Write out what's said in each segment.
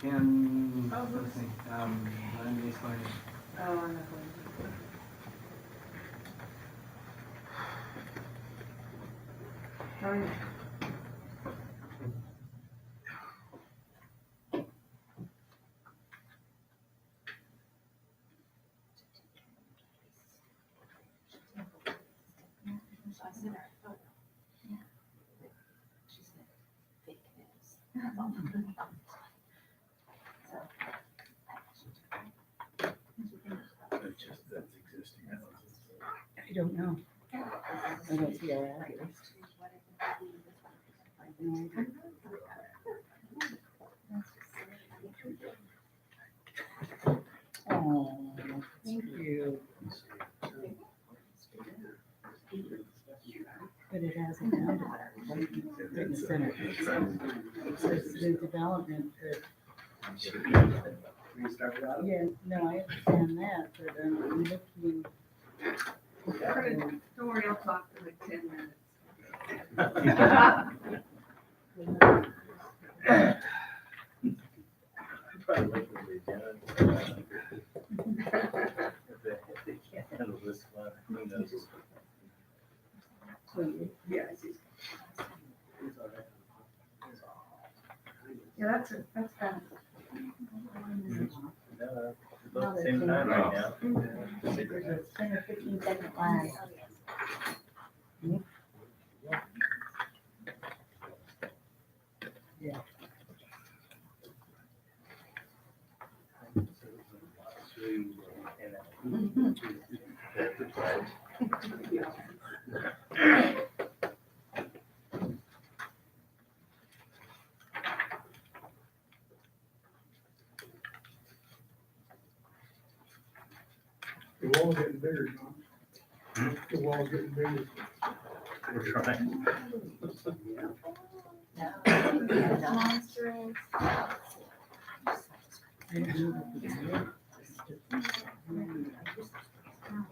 Let's see, land-based learning. Oh, I'm not going to. Oh, yeah. That's existing. I don't know. I don't see our address. I have no idea. Oh, thank you. But it hasn't found it. In the center. It says the development that. We started out. Yeah, no, I understand that, but I'm looking. Don't worry, I'll talk for like 10 minutes. Probably looking at the agenda. If they can't handle this one, who knows? Yeah, I see. Yeah, that's fast. No, about the same time right now. There's a 10 or 15-second lag. The wall's getting bigger, John. The wall's getting bigger. We're trying.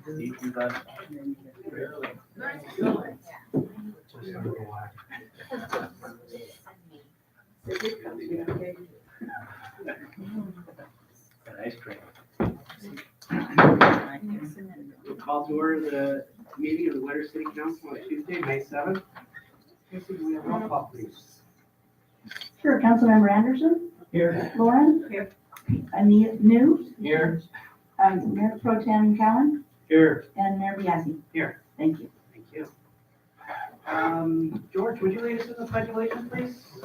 Steve, you got an ice cream. We'll call to order the meeting of the Winter City Council on Tuesday, May 7th. Casey, we have roll call, please. Sure, Councilmember Anderson, Here. Lauren. Here. Anita New, Here. Mayor Pro Tem Cowan, Here. and Mayor Bianchi. Here. Thank you. Thank you. George, would you lead us in the pledge of allegiance, please?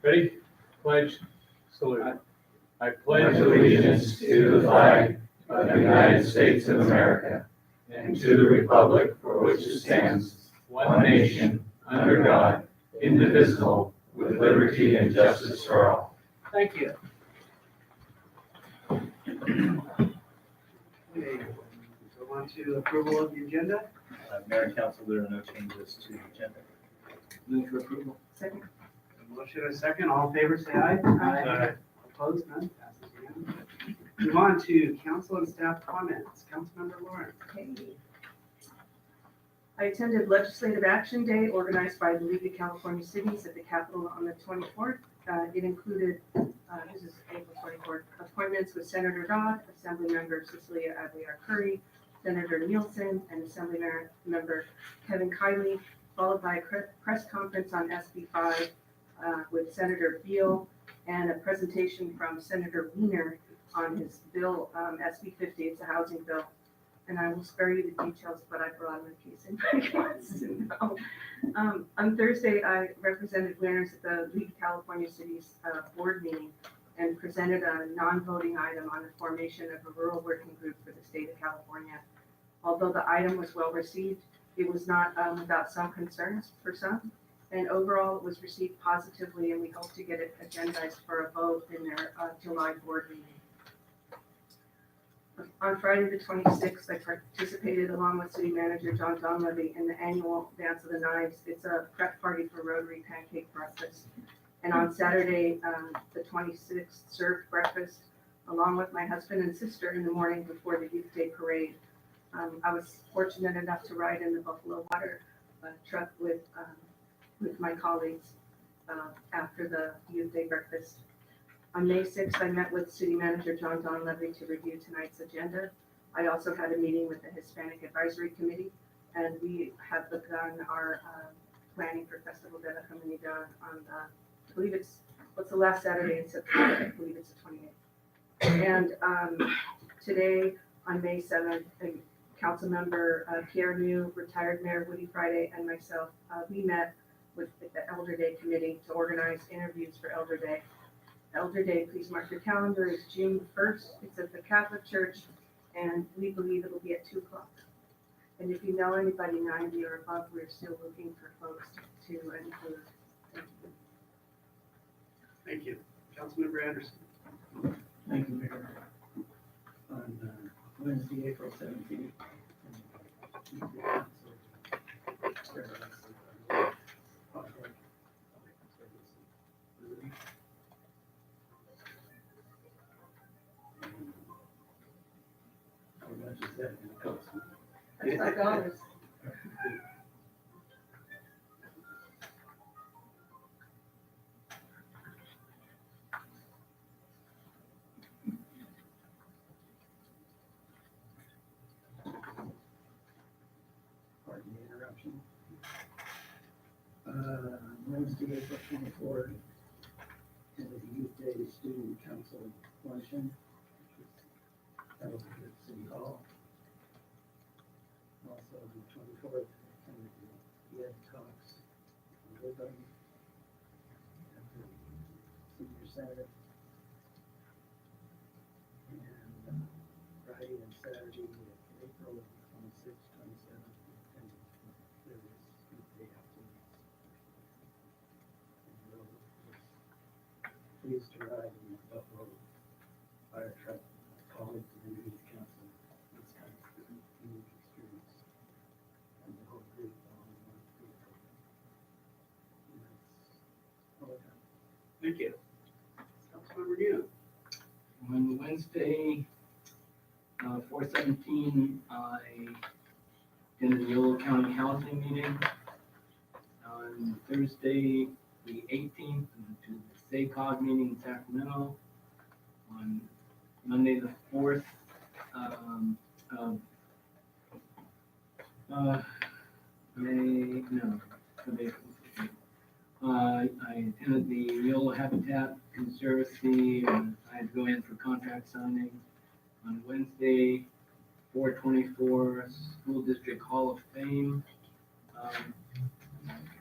Ready? Pledge, salute. I pledge allegiance to the flag of the United States of America and to the republic for which it stands, one nation, under God, indivisible, with liberty and justice for all. Thank you. Okay, go on to approval of the agenda. Mayor and council, there are no changes to the agenda. Move for approval. Second. A motion and a second. All in favor, say aye. Aye. Opposed, none. Passes unanimously. Move on to council and staff comments. Councilmember Lawrence. Okay. I attended Legislative Action Day organized by the League of California Cities at the Capitol on the 24th. It included, this is April 24th, appointments with Senator Dodd, Assemblymember Cecilia Aguilar Curry, Senator Nielsen, and Assemblymember Kevin Kiley, followed by a press conference on SB 5 with Senator Beal and a presentation from Senator Wiener on his bill, SB 50. It's a housing bill. And I will spare you the details, but I brought him in case anybody wants to know. On Thursday, I represented winners at the League of California Cities board meeting and presented a non-voting item on the formation of a rural working group for the state of California. Although the item was well received, it was not without some concerns for some. And overall, it was received positively, and we hope to get it agendized for a vote in their July board meeting. On Friday, the 26th, I participated along with City Manager John Donlevy in the annual Dance of the Knives. It's a prep party for Rotary Pancake Breakfast. And on Saturday, the 26th, served breakfast along with my husband and sister in the morning before the Youth Day Parade. I was fortunate enough to ride in the Buffalo Water truck with my colleagues. after the Youth Day breakfast. On May 6th, I met with City Manager John Donlevy to review tonight's agenda. I also had a meeting with the Hispanic Advisory Committee, and we have begun our planning for Festival de la Comunidad on the, I believe it's, what's the last Saturday in September? I believe it's the 28th. And today, on May 7th, Councilmember Pierre New, retired Mayor Woody Friday, and myself, we met with the Elder Day Committee to organize interviews for Elder Day. Elder Day, please mark your calendar, is June 1st. It's at the Catholic Church, and we believe it'll be at 2 o'clock. And if you know anybody 90 or above, we're still looking for folks to include. Thank you. Councilmember Anderson. Thank you, Mayor. On Wednesday, April 17th. That's $5. Pardon the interruption. Wednesday, April 24th, and the Youth Day Student Council luncheon. That will be at City Hall. Also, on the 24th, attended the Ed Talks in Woodburn at the Senior Center. And Friday and Saturday, April 26th, 27th, and various Youth Day activities. And Will was pleased to ride in the Buffalo fire truck, colleagues and the youth council. It's kind of a unique experience. And the whole group all in one vehicle. And that's all I got. Thank you. Councilmember New. On Wednesday, 4/17, I attended the Yolo County Housing meeting. On Thursday, the 18th, went to the SACOG meeting in Sacramento. On Monday, the 4th, I attended the Yolo Habitat Conservancy, and I had to go in for contract signing. On Wednesday, 4/24, School District Hall of Fame,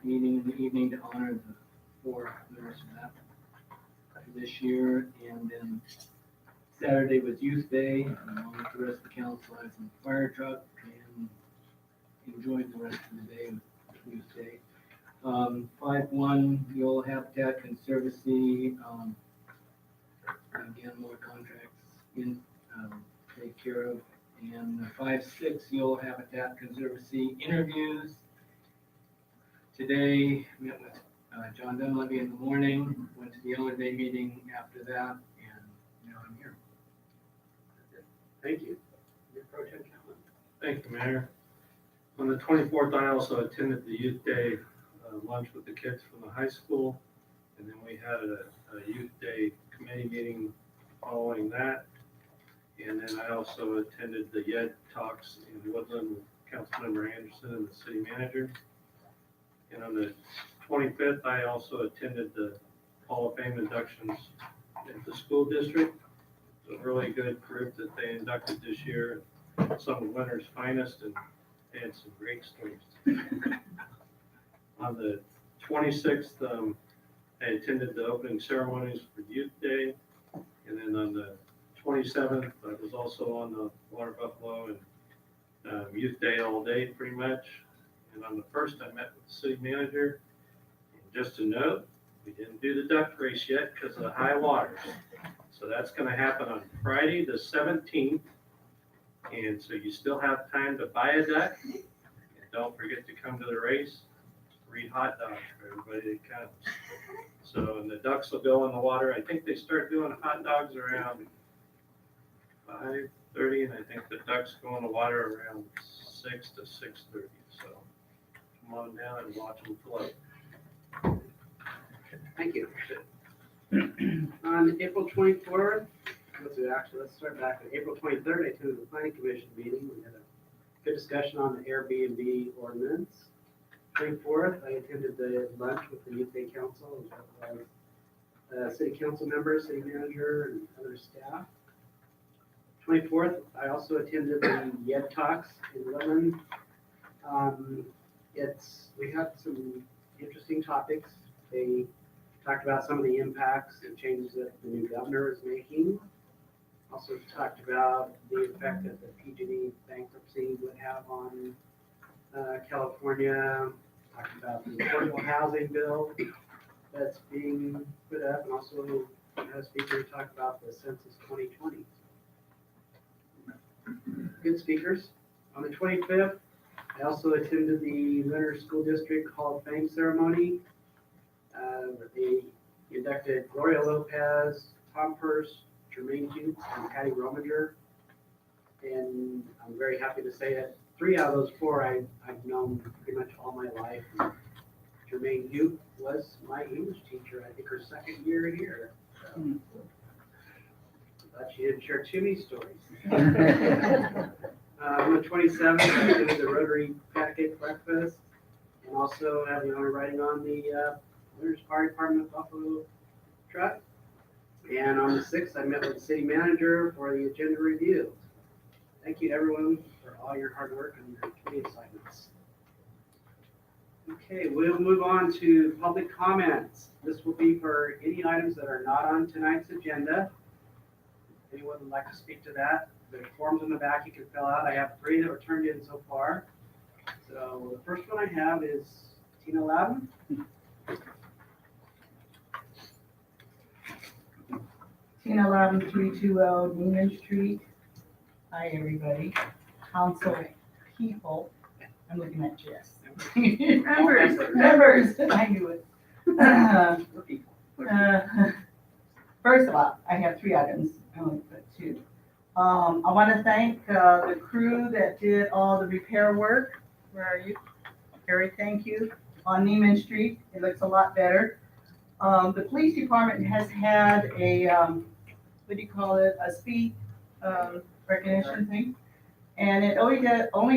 meeting in the evening to honor the 4 winners of that for this year. And then Saturday was Youth Day, and along with the rest of the council, I was in the fire truck and enjoyed the rest of the day with Youth Day. 5/1, Yolo Habitat Conservancy, again, more contracts in, take care of. And 5/6, Yolo Habitat Conservancy interviews. Today, met with John Dunleavy in the morning, went to the Elder Day meeting after that, and now I'm here. Thank you. Mayor Pro Tem Callen. Thank you, Mayor. On the 24th, I also attended the Youth Day lunch with the kids from the high school. And then we had a Youth Day committee meeting following that. And then I also attended the YED Talks in Woodland with Councilmember Anderson and the city manager. And on the 25th, I also attended the Hall of Fame inductions at the school district. It's a really good group that they inducted this year. Some of the winners' finest, and they had some great stories. On the 26th, I attended the opening ceremonies for Youth Day. And then on the 27th, I was also on the Water Buffalo and Youth Day all day pretty much. And on the 1st, I met with the city manager. And just to note, we didn't do the duck race yet because of the high waters. So that's going to happen on Friday, the 17th. And so you still have time to buy a duck. And don't forget to come to the race. Free hot dogs for everybody that comes. So, and the ducks will go in the water. I think they start doing hot dogs around 5:30, and I think the ducks go in the water around 6 to 6:30. So come on down and watch them float. Thank you. On April 24th, let's start back. On April 23rd, I attended the planning commission meeting. We had a good discussion on the Airbnb ordinance. 24th, I attended the lunch with the Youth Day Council, as well as city council members, city manager, and other staff. 24th, I also attended the YED Talks in Woodland. We had some interesting topics. They talked about some of the impacts and changes that the new governor is making. Also talked about the effect that the PG&E bankruptcy would have on California. Talked about the affordable housing bill that's being put up, and also had a speaker talk about the Census 2020. Good speakers. On the 25th, I also attended the Leonard School District Hall of Fame ceremony. They inducted Gloria Lopez, Tom Purse, Jermaine Hughes, and Patty Rominger. And I'm very happy to say that 3 out of those 4 I've known pretty much all my life. Jermaine Hughes was my English teacher, I think her 2nd year here. So, but she didn't share too many stories. On the 27th, I did the Rotary Pancake Breakfast, and also had the honor riding on the Winners Fire Department Buffalo truck. And on the 6th, I met with the city manager for the agenda review. Thank you, everyone, for all your hard work and your committee assignments. Okay, we'll move on to public comments. This will be for any items that are not on tonight's agenda. If anyone would like to speak to that, the forms in the back you can fill out. I have 3 that were turned in so far. So the first one I have is Tina Loudon. Tina Loudon, 320 Neiman Street. Hi, everybody. Council people. I'm looking at Jess. Members, I knew it. First of all, I have 3 items. I only put 2. I want to thank the crew that did all the repair work. Where are you? Harry, thank you. On Neiman Street, it looks a lot better. The police department has had a, what do you call it, a speed recognition thing. And it only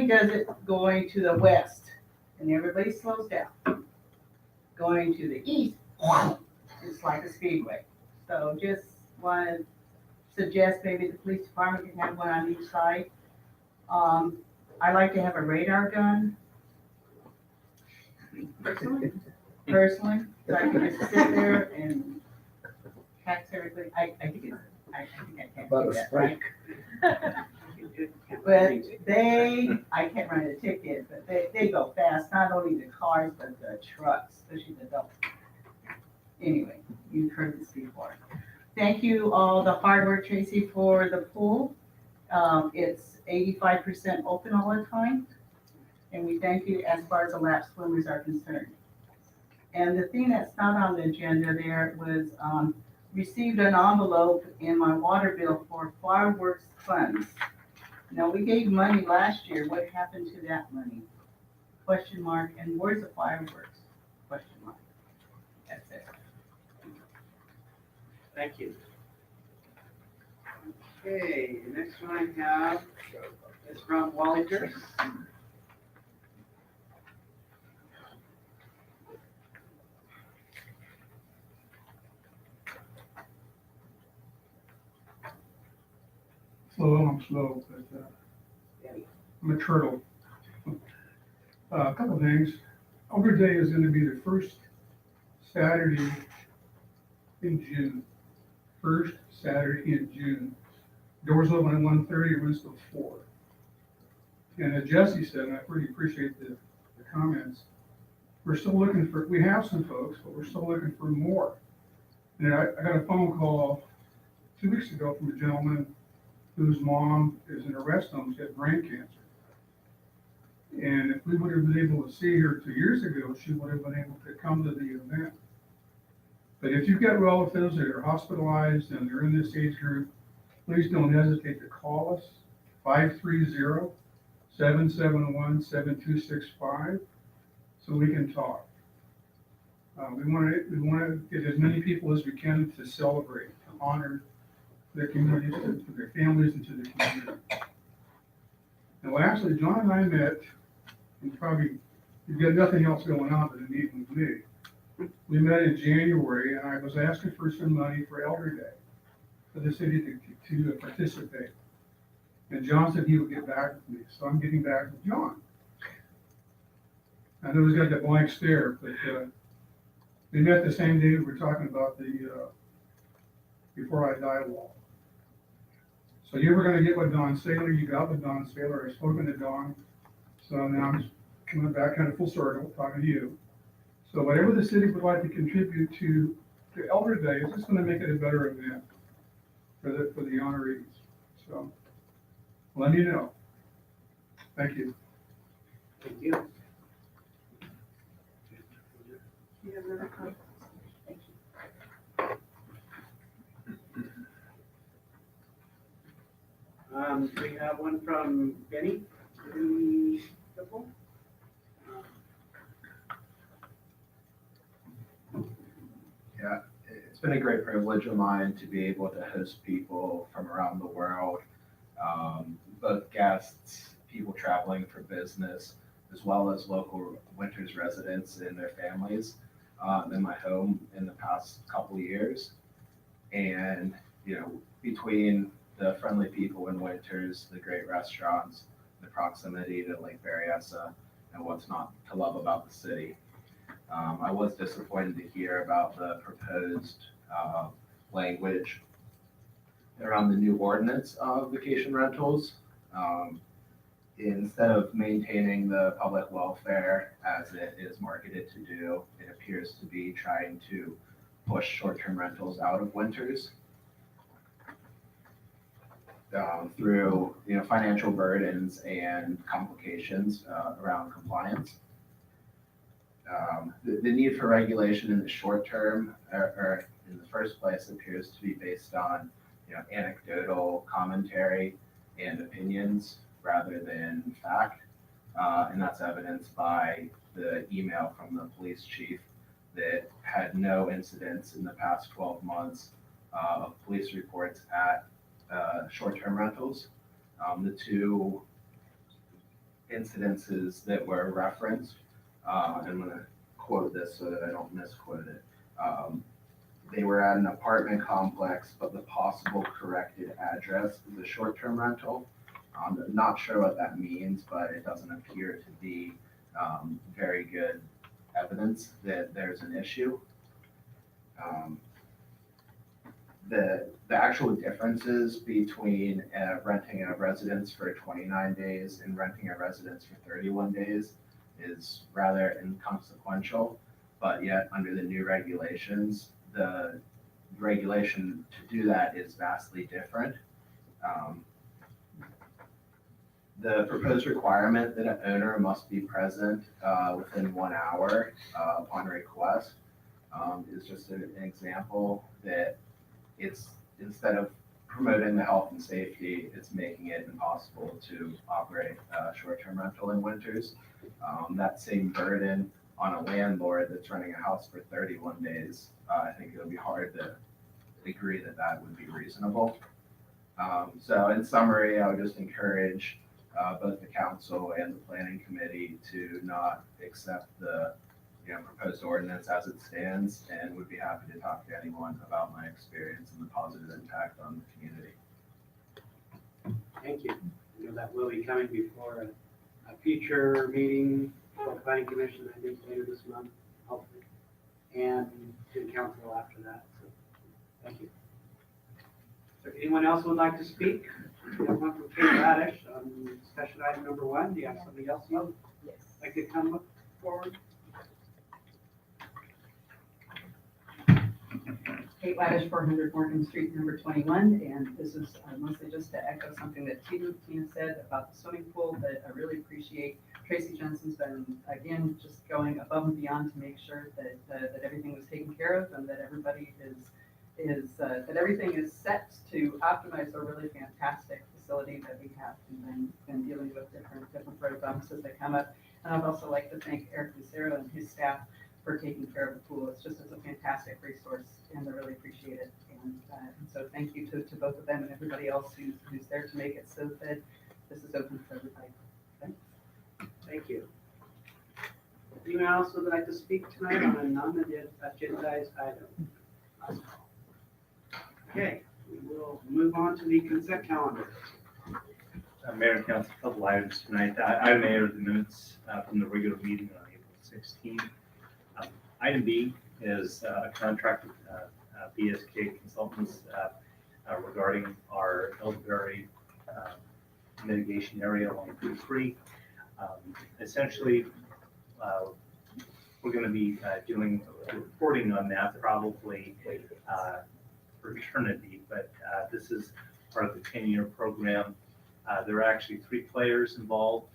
does it going to the west, and everybody slows down. Going to the east, it's like a speedway. So just want to suggest maybe the police department can have one on each side. I like to have a radar gun. Personally, so I can just sit there and tax everybody. I think I can't do that, right? But I can't write a ticket, but they go fast, not only the cars, but the trucks, especially the double. Anyway, you've heard this before. Thank you all the hard work, Tracy, for the pool. It's 85% open all the time. And we thank you as far as the lap swimmers are concerned. And the thing that's not on the agenda there was received an envelope in my water bill for fireworks funds. Now, we gave money last year. What happened to that money? Question mark. And where's the fireworks? Question mark. That's it. Thank you. Okay, the next one I have is from Wally Pierce. I'm slow, but I'm a turtle. A couple of things. Arbor Day is going to be the first Saturday in June. First Saturday in June. Doors open at 1:30, runs till 4. And as Jesse said, and I really appreciate the comments, we're still looking for, we have some folks, but we're still looking for more. And I got a phone call 2 weeks ago from a gentleman whose mom is in a rest home, she had brain cancer. And if we would have been able to see her 2 years ago, she would have been able to come to the event. But if you've got relatives that are hospitalized and they're in this age group, please don't hesitate to call us, 530-771-7265, so we can talk. We want to get as many people as we can to celebrate, to honor their communities, to their families, and to the community. And lastly, John and I met, and probably, you've got nothing else going on but a meeting with me. We met in January, and I was asking for some money for Elder Day, for the city to participate. And John said he would get back with me, so I'm getting back with John. I know he's got that blank stare, but we met the same day we were talking about the Before I Die wall. So you were gonna get with Don Saylor, you got with Don Saylor, I've spoken to Don, so now I'm coming back kind of full circle, talking to you. So whatever the city would like to contribute to Elder Day, it's just gonna make it a better event for the honorees. So let me know. Thank you. Thank you. You have another comment? We have one from Benny. Benny Whipple. Yeah, it's been a great privilege of mine to be able to host people from around the world, both guests, people traveling for business, as well as local Winters residents and their families in my home in the past couple of years. And, between the friendly people in Winters, the great restaurants, the proximity to Lake Berryessa, and what's not to love about the city. I was disappointed to hear about the proposed language around the new ordinance of vacation rentals. Instead of maintaining the public welfare as it is marketed to do, it appears to be trying to push short-term rentals out of Winters through financial burdens and complications around compliance. The need for regulation in the short term, or in the first place, appears to be based on anecdotal commentary and opinions rather than fact, and that's evidenced by the email from the police chief that had no incidents in the past 12 months of police reports at short-term rentals. The two incidences that were referenced, I'm going to quote this so that I don't misquote it. They were at an apartment complex, but the possible corrected address is a short-term rental. I'm not sure what that means, but it doesn't appear to be very good evidence that there's an issue. The actual differences between renting a residence for 29 days and renting a residence for 31 days is rather inconsequential, but yet under the new regulations, the regulation to do that is vastly different. The proposed requirement that an owner must be present within 1 hour upon request is just an example that it's, instead of promoting the health and safety, it's making it impossible to operate a short-term rental in Winters. That same burden on a landlord that's renting a house for 31 days, I think it would be hard to agree that that would be reasonable. So in summary, I would just encourage both the council and the planning committee to not accept the proposed ordinance as it stands, and would be happy to talk to anyone about my experience and the positive impact on the community. Thank you. That will be coming before a future meeting for the planning commission, I think later this month, hopefully, and to the council after that. So, thank you. Is there anyone else who would like to speak? We have one from Kate Radish on discussion item number 1. Do you have somebody else you'd like to come forward? Kate Laddish, 400 Morgan Street, number 21, and this is mostly just to echo something that Tina said about the swimming pool, that I really appreciate Tracy Jensen's been, again, just going above and beyond to make sure that that everything was taken care of and that everybody that everything is set to optimize a really fantastic facility that we have, and been dealing with different road bumps as they come up. And I'd also like to thank Eric Lucero and his staff for taking care of the pool. It's just, it's a fantastic resource and I really appreciate it. And so thank you to both of them and everybody else who's there to make it so that this is open for everybody. Thanks. Thank you. Anyone else would like to speak tonight on a non-agendized item? Okay, we will move on to the consent calendar. Mayor and Council, a couple items tonight. Item A are the minutes from the regular meeting on April 16th. Item B is a contract with BSK Consultants regarding our Elderberry mitigation area along Route 3. Essentially, we're going to be doing reporting on that probably for eternity, but this is part of the 10-year program. There are actually 3 players involved,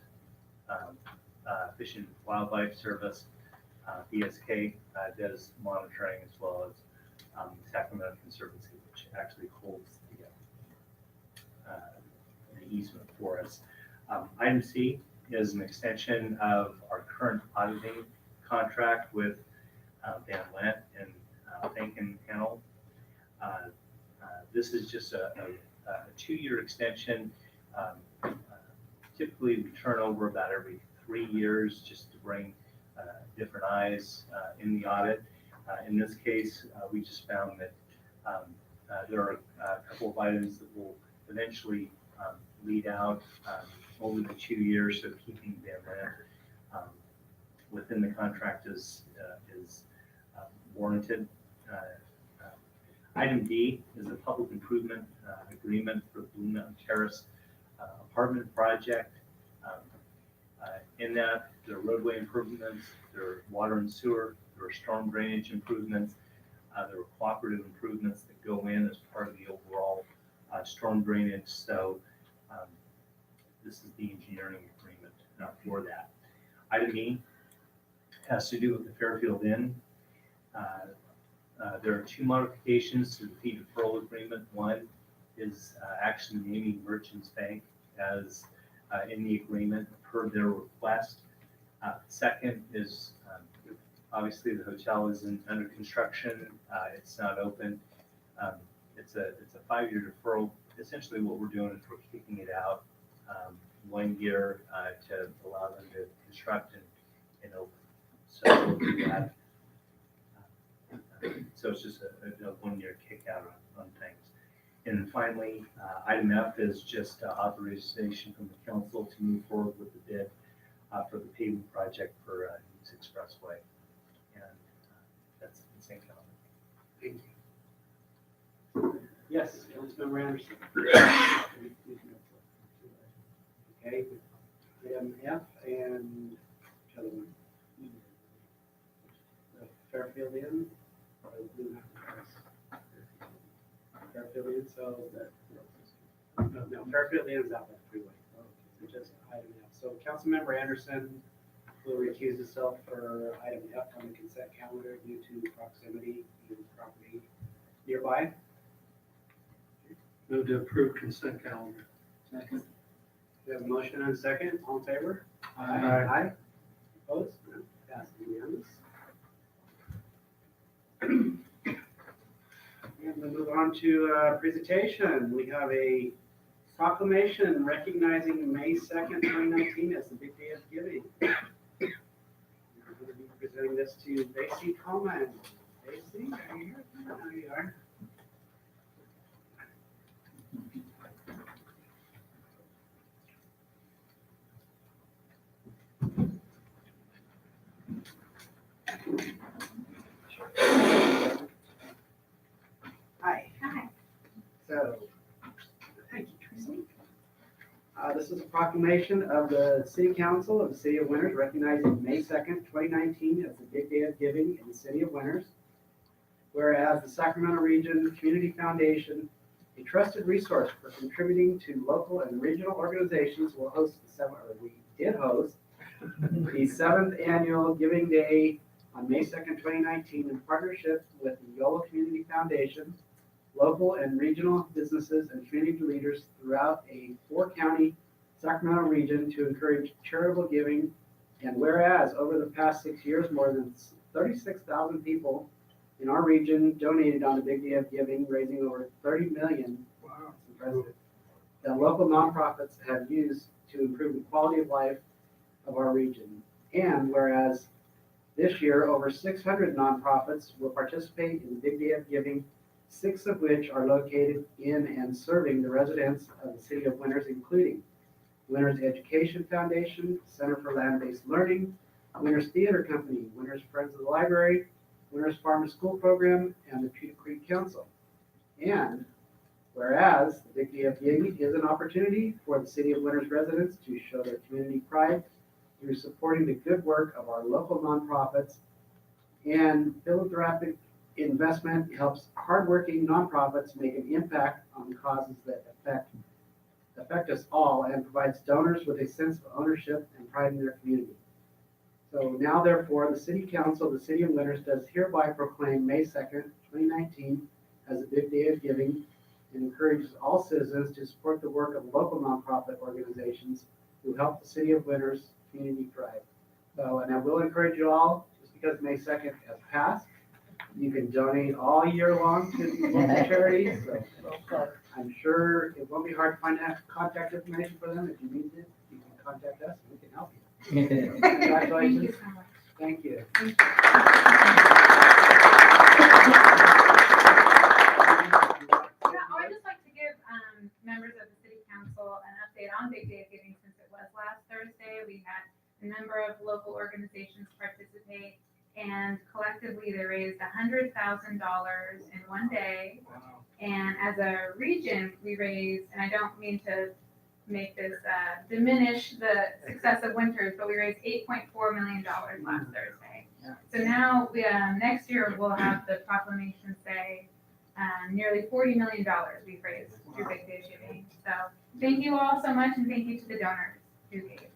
Fish and Wildlife Service, BSK does monitoring, as well as Sacramento Conservancy, which actually holds the easement for us. Item C is an extension of our current auditing contract with Van Lent and Finken Hennel. This is just a 2-year extension. Typically, we turn over about every 3 years just to bring different eyes in the audit. In this case, we just found that there are a couple of items that will eventually lead out over the 2 years, so keeping them within the contract is warranted. Item D is a public improvement agreement for Blue Mountain Terrace apartment project. In that, there are roadway improvements, there are water and sewer, there are storm drainage improvements, there are cooperative improvements that go in as part of the overall storm drainage. So this is the engineering agreement for that. Item E has to do with the Fairfield Inn. There are 2 modifications to the fee deferral agreement. One is actually naming Merchants Bank as in the agreement per their request. Second is obviously the hotel is under construction. It's not open. It's a 5-year deferral. Essentially what we're doing is we're kicking it out 1 year to allow them to construct and open. So we'll do that. So it's just a 1-year kick out on things. And then finally, item F is just authorization from the council to move forward with the bid for the paving project for East Expressway. And that's the consent calendar. Thank you. Yes, Councilmember Anderson. Okay, item F and which other one? The Fairfield Inn or the Blue Mountain Terrace? Fairfield Inn, so no, Fairfield Inn is out by the freeway. So just item F. So Councilmember Anderson will recuse himself for item F on the consent calendar due to proximity to property nearby. Move to approve consent calendar. Second. We have a motion and a second. All in favor? Aye. Aye. Opposed? No. Passed unanimous. And we'll move on to presentation. We have a proclamation recognizing May 2nd, 2019 as the big day of giving. We're going to be presenting this to Lacey Coleman. Lacey, are you here? There you are. Hi. Hi. So, thank you, Tracy. This is a proclamation of the City Council of the City of Winters recognizing May 2nd, 2019 as the big day of giving in the City of Winters. Whereas the Sacramento Region Community Foundation, a trusted resource for contributing to local and regional organizations, will host we did host the 7th annual Giving Day on May 2nd, 2019 in partnership with the Yola Community Foundation, local and regional businesses and community leaders throughout a 4-county Sacramento region to encourage charitable giving. And whereas over the past 6 years, more than 36,000 people in our region donated on the Big Day of Giving, raising over 30 million. Wow. That's impressive. That local nonprofits have used to improve the quality of life of our region. And whereas this year, over 600 nonprofits will participate in the Big Day of Giving, 6 of which are located in and serving the residents of the city of Winters, including Winters Education Foundation, Center for Land-Based Learning, Winters Theater Company, Winters Friends of the Library, Winters Farm to School Program, and the Pewter Creek Council. And whereas the Big Day of Giving is an opportunity for the city of Winters residents to show their community pride through supporting the good work of our local nonprofits, and philanthropic investment helps hardworking nonprofits make an impact on the causes that affect us all, and provides donors with a sense of ownership and pride in their community. So now therefore, the City Council of the City of Winters does hereby proclaim May 2nd, 2019 as a Big Day of Giving, and encourages all citizens to support the work of local nonprofit organizations who help the City of Winters community thrive. So, and I will encourage you all, just because May 2nd has passed, you can donate all year long to these local charities. So I'm sure it won't be hard to find out contact information for them. If you need it, you can contact us and we can help you. Congratulations. Thank you so much. Thank you. I would just like to give members of the city council an update on Big Day of Giving since it was last Thursday. We had a number of local organizations participate, and collectively they raised $100,000 in one day. And as a region, we raised, and I don't mean to make this diminish the success of Winters, but we raised $8.4 million last Thursday. So now next year we'll have the proclamation say nearly $40 million we've raised through Big Day of Giving. So thank you all so much, and thank you to the donors who gave.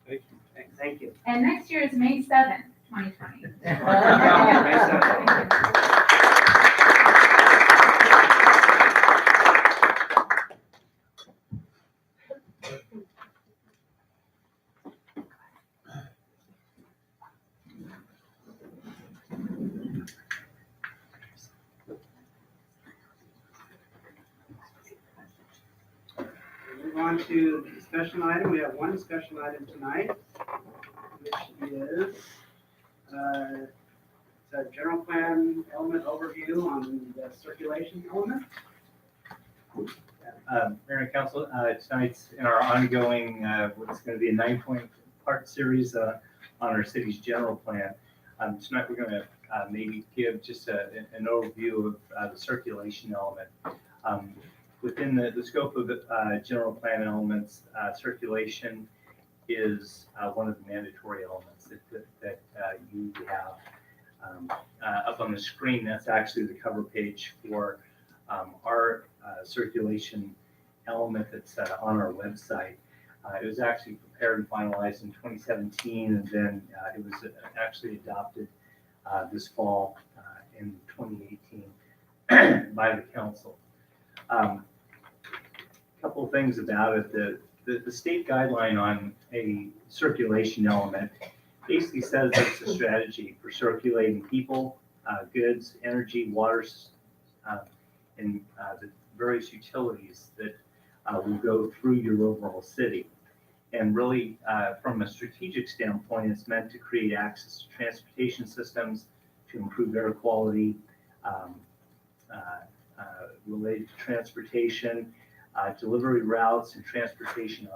Thank you. Thank you. And next year is May 7th, 2020. May 7th. Move on to discussion item. We have one discussion item tonight, which is it's a general plan element overview on the circulation element. Mayor and Council, tonight's in our ongoing, what's going to be a 9-point part series on our city's general plan. Tonight we're going to maybe give just an overview of the circulation element. Within the scope of the general plan elements, circulation is one of the mandatory elements that you have. Up on the screen, that's actually the cover page for our circulation element that's on our website. It was actually prepared and finalized in 2017, and then it was actually adopted this fall in 2018 by the council. Couple of things about it. The state guideline on a circulation element basically says it's a strategy for circulating people, goods, energy, waters, and the various utilities that will go through your overall city. And really, from a strategic standpoint, it's meant to create access to transportation systems, to improve air quality, related to transportation, delivery routes, and transportation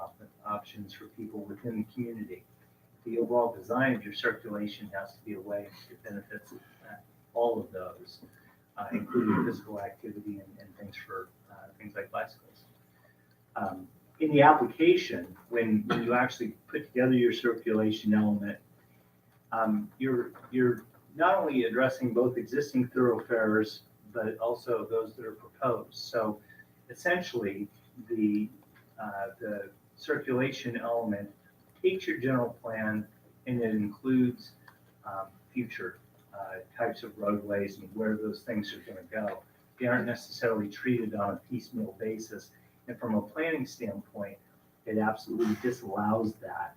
options for people within the community. The overall design of your circulation has to be a way that benefits all of those, including physical activity and things for things like bicycles. In the application, when you actually put together your circulation element, you're not only addressing both existing thoroughfares, but also those that are proposed. So essentially, the circulation element takes your general plan and it includes future types of roadways and where those things are going to go. They aren't necessarily treated on a piecemeal basis. And from a planning standpoint, it absolutely disallows that.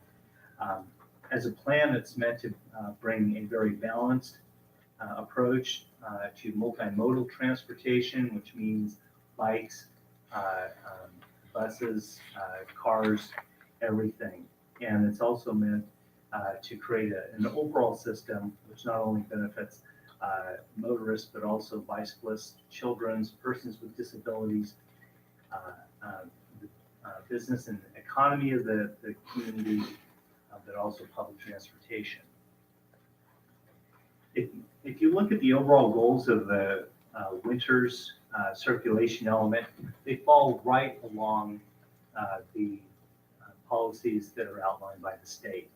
as a plan that's meant to bring a very balanced approach to multimodal transportation, which means bikes, buses, cars, everything. And it's also meant to create an overall system which not only benefits motorists, but also bicyclists, children, persons with disabilities, business and economy of the community, but also public transportation. If you look at the overall goals of the winter's circulation element, they fall right along the policies that are outlined by the state.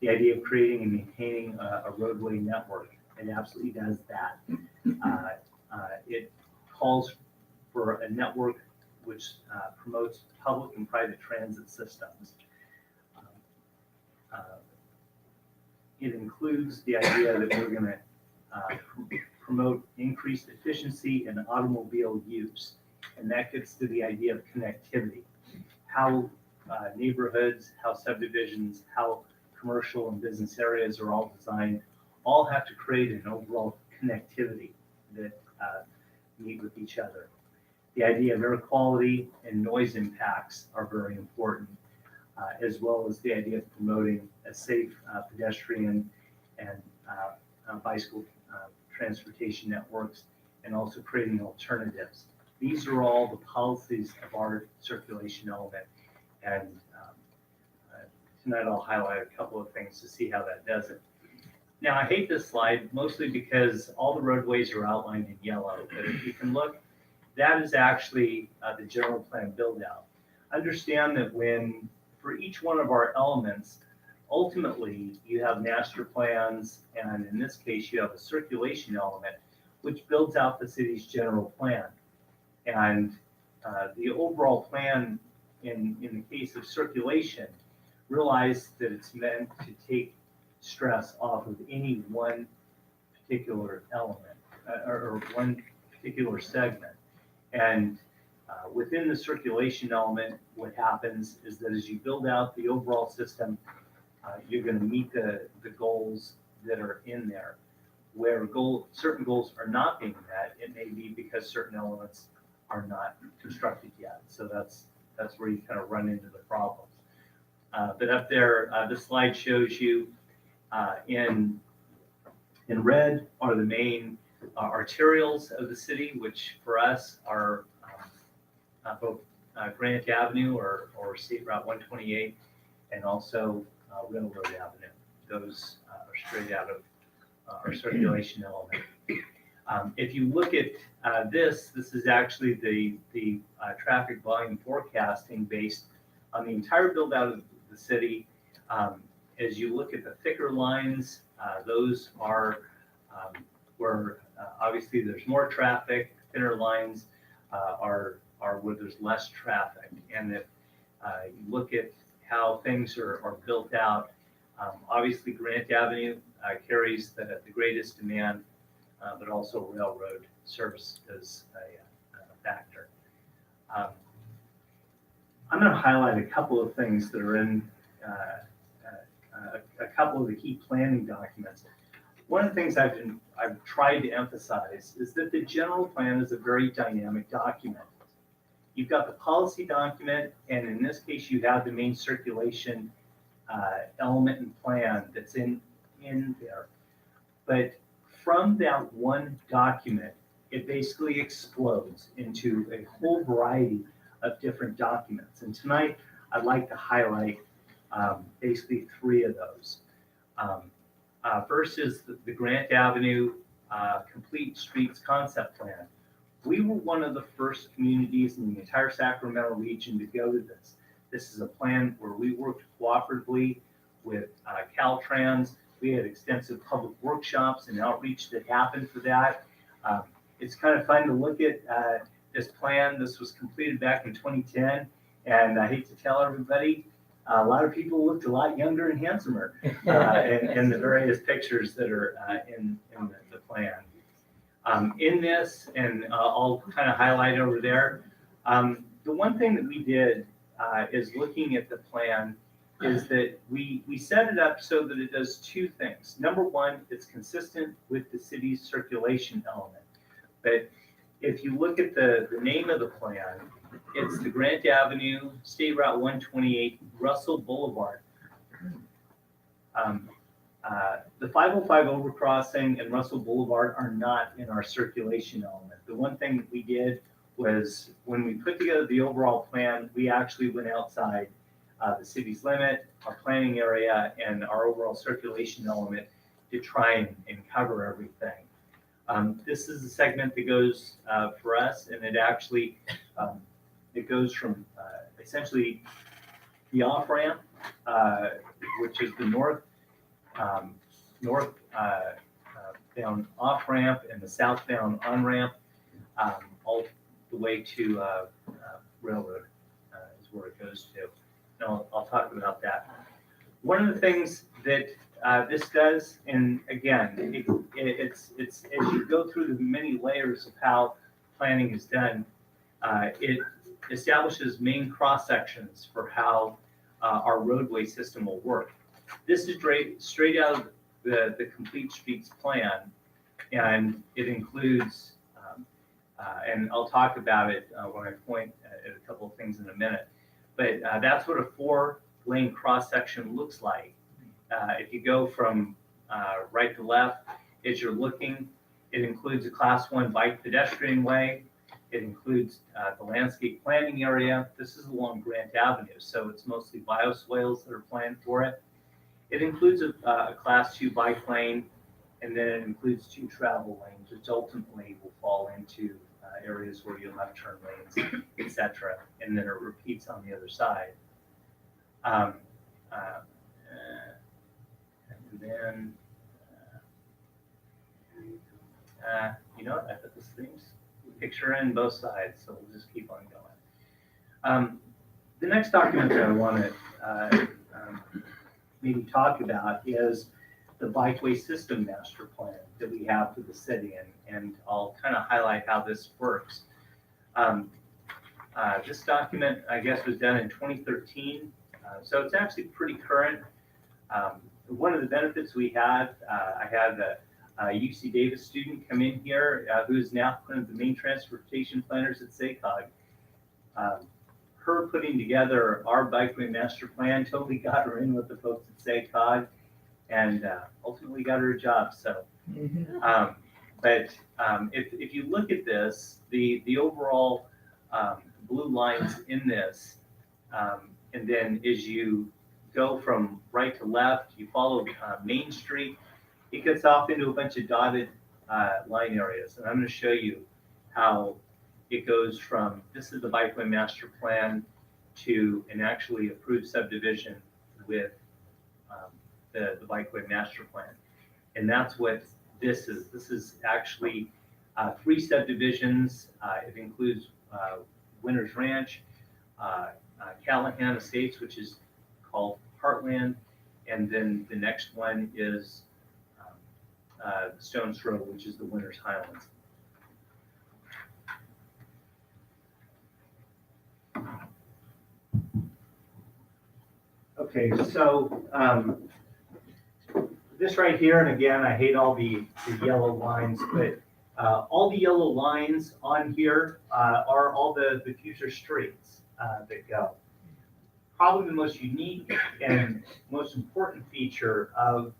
The idea of creating and maintaining a roadway network, it absolutely does that. It calls for a network which promotes public and private transit systems. It includes the idea that we're going to promote increased efficiency in automobile use. And that gets to the idea of connectivity. How neighborhoods, how subdivisions, how commercial and business areas are all designed, all have to create an overall connectivity that meet with each other. The idea of air quality and noise impacts are very important, as well as the idea of promoting a safe pedestrian and bicycle transportation networks, and also creating alternatives. These are all the policies of our circulation element, and tonight I'll highlight a couple of things to see how that does it. Now, I hate this slide mostly because all the roadways are outlined in yellow, but if you can look, that is actually the general plan build out. Understand that when, for each one of our elements, ultimately you have master plans, and in this case you have a circulation element, which builds out the city's general plan. And the overall plan in the case of circulation, realize that it's meant to take stress off of any one particular element or one particular segment. And within the circulation element, what happens is that as you build out the overall system, you're going to meet the goals that are in there. Where certain goals are not being met, it may be because certain elements are not constructed yet. So that's where you kind of run into the problems. But up there, this slide shows you in red are the main arterials of the city, which for us are both Grant Avenue or State Route 128, and also Railroad Avenue. Those are straight out of our circulation element. If you look at this is actually the traffic volume forecasting based on the entire build out of the city. As you look at the thicker lines, those are where obviously there's more traffic. Thinner lines are where there's less traffic. And if you look at how things are built out, obviously Grant Avenue carries the greatest demand, but also railroad service is a factor. I'm going to highlight a couple of things that are in a couple of the key planning documents. One of the things I've tried to emphasize is that the general plan is a very dynamic document. You've got the policy document, and in this case, you have the main circulation element and plan that's in there. But from that one document, it basically explodes into a whole variety of different documents. And tonight, I'd like to highlight basically three of those. First is the Grant Avenue Complete Streets Concept Plan. We were one of the first communities in the entire Sacramento region to go to this. This is a plan where we worked cooperatively with Caltrans. We had extensive public workshops and outreach that happened for that. It's kind of fun to look at this plan. This was completed back in 2010, and I hate to tell everybody, a lot of people looked a lot younger and handsomer in the various pictures that are in the plan. In this, and I'll kind of highlight over there, the one thing that we did is looking at the plan is that we set it up so that it does two things. Number one, it's consistent with the city's circulation element. But if you look at the name of the plan, it's the Grant Avenue, State Route 128, Russell Boulevard. The 505 overcrossing and Russell Boulevard are not in our circulation element. The one thing that we did was when we put together the overall plan, we actually went outside the city's limit, our planning area, and our overall circulation element to try and cover everything. This is the segment that goes for us, and it actually, it goes from essentially the off-ramp, which is the northbound off-ramp and the southbound on-ramp, all the way to Railroad is where it goes to. And I'll talk about that. One of the things that this does, and again, it's as you go through the many layers of how planning is done, it establishes main cross sections for how our roadway system will work. This is straight out of the Complete Streets plan, and it includes, and I'll talk about it when I point at a couple of things in a minute, but that's what a 4-lane cross section looks like. If you go from right to left, as you're looking, it includes a Class 1 bike pedestrian way. It includes the landscape planting area. This is along Grant Avenue, so it's mostly bioswales that are planned for it. It includes a Class 2 bike lane, and then it includes 2 travel lanes, which ultimately will fall into areas where you'll have turn lanes, etc. And then it repeats on the other side. And then, you know what, I put this thing's picture in both sides, so we'll just keep on going. The next document that I want to maybe talk about is the bikeway system master plan that we have for the city, and I'll kind of highlight how this works. This document, I guess, was done in 2013, so it's actually pretty current. One of the benefits we had, I had a UC Davis student come in here who is now one of the main transportation planners at SACOG. Her putting together our bikeway master plan totally got her in with the folks at SACOG, and ultimately got her a job. So, but if you look at this, the overall blue lines in this, and then as you go from right to left, you follow Main Street, it gets off into a bunch of dotted line areas. And I'm going to show you how it goes from, this is the bikeway master plan, to an actually approved subdivision with the bikeway master plan. And that's what this is. This is actually 3 subdivisions. It includes Winters Ranch, Callahan Estates, which is called Heartland, and then the next one is Stones Row, which is the Winters Highlands. Okay, so this right here, and again, I hate all the yellow lines, but all the yellow lines on here are all the future streets that go. Probably the most unique and most important feature of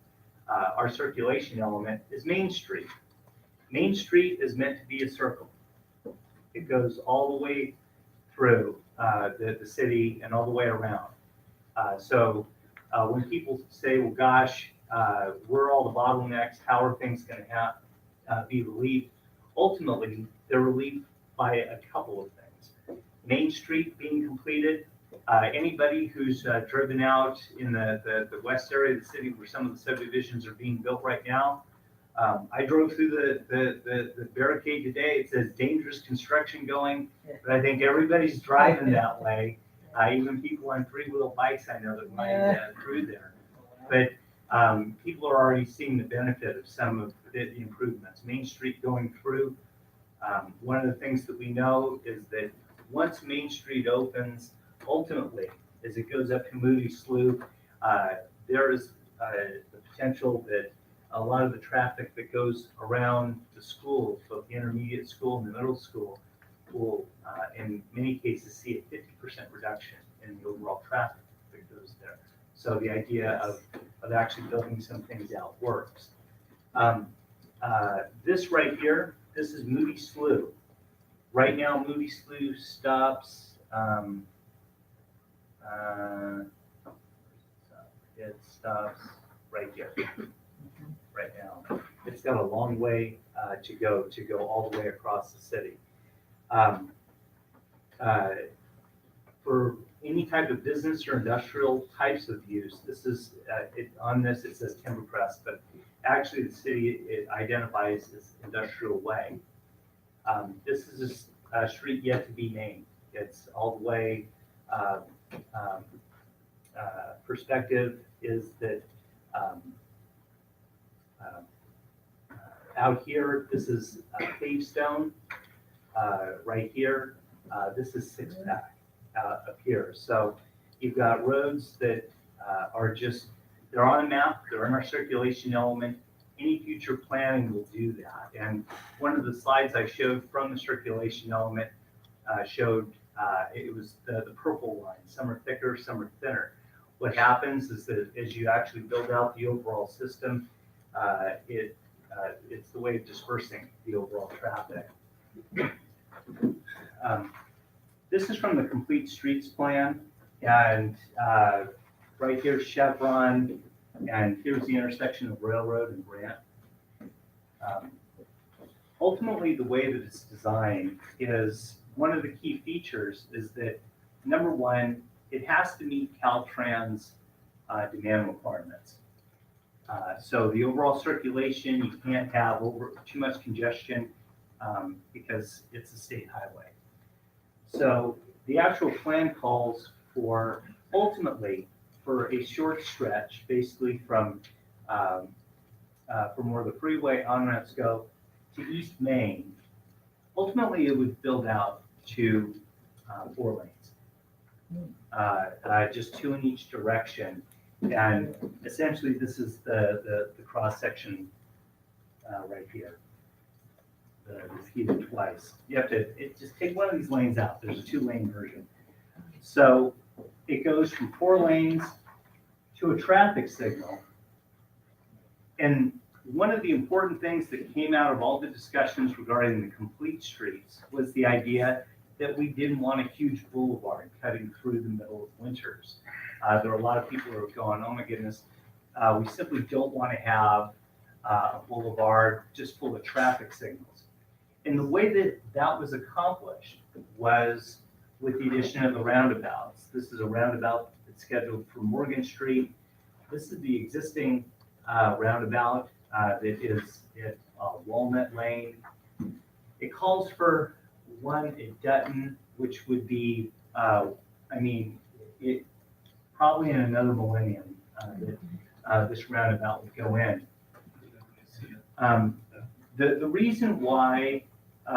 our circulation element is Main Street. Main Street is meant to be a circle. It goes all the way through the city and all the way around. So when people say, well, gosh, where are all the bottlenecks? How are things going to be relieved? Ultimately, they're relieved by a couple of things. Main Street being completed. Anybody who's driven out in the west area of the city where some of the subdivisions are being built right now, I drove through the barricade today. It says dangerous construction going, but I think everybody's driving that way. Even people on 3-wheel bikes, I know that ride through there. But people are already seeing the benefit of some of the improvements. Main Street going through. One of the things that we know is that once Main Street opens, ultimately, as it goes up to Moody Slough, there is the potential that a lot of the traffic that goes around the schools, both the intermediate school and the middle school, will, in many cases, see a 50% reduction in the overall traffic that goes there. So the idea of actually building some things out works. This right here, this is Moody Slough. Right now, Moody Slough stops, it stops right here, right now. It's got a long way to go all the way across the city. For any type of business or industrial types of use, this is, on this it says timber press, but actually the city, it identifies as industrial way. This is a street yet to be named. It's all the way, perspective is that out here, this is pavestone. Right here, this is six pack up here. So you've got roads that are just, they're on a map, they're in our circulation element. Any future planning will do that. And one of the slides I showed from the circulation element showed it was the purple line. Some are thicker, some are thinner. What happens is that as you actually build out the overall system, it's the way of dispersing the overall traffic. This is from the Complete Streets Plan, and right here's Chevron, and here's the intersection of Railroad and Grant. Ultimately, the way that it's designed is, one of the key features is that, number one, it has to meet Caltrans demand requirements. So the overall circulation, you can't have too much congestion because it's a state highway. So the actual plan calls for, ultimately, for a short stretch, basically from where the freeway on-ramps go to East Main. Ultimately, it would build out to 4 lanes, just 2 in each direction. And essentially, this is the cross section right here. Repeated twice. You have to just take one of these lanes out. There's a 2-lane version. So it goes from 4 lanes to a traffic signal. And one of the important things that came out of all the discussions regarding the complete streets was the idea that we didn't want a huge boulevard cutting through the middle of winters. There are a lot of people who are going, oh my goodness, we simply don't want to have a boulevard just full of traffic signals. And the way that that was accomplished was with the addition of the roundabouts. This is a roundabout that's scheduled for Morgan Street. This is the existing roundabout that is at Walnut Lane. It calls for one at Dutton, which would be, it probably in another millennium that this roundabout would go in. The reason why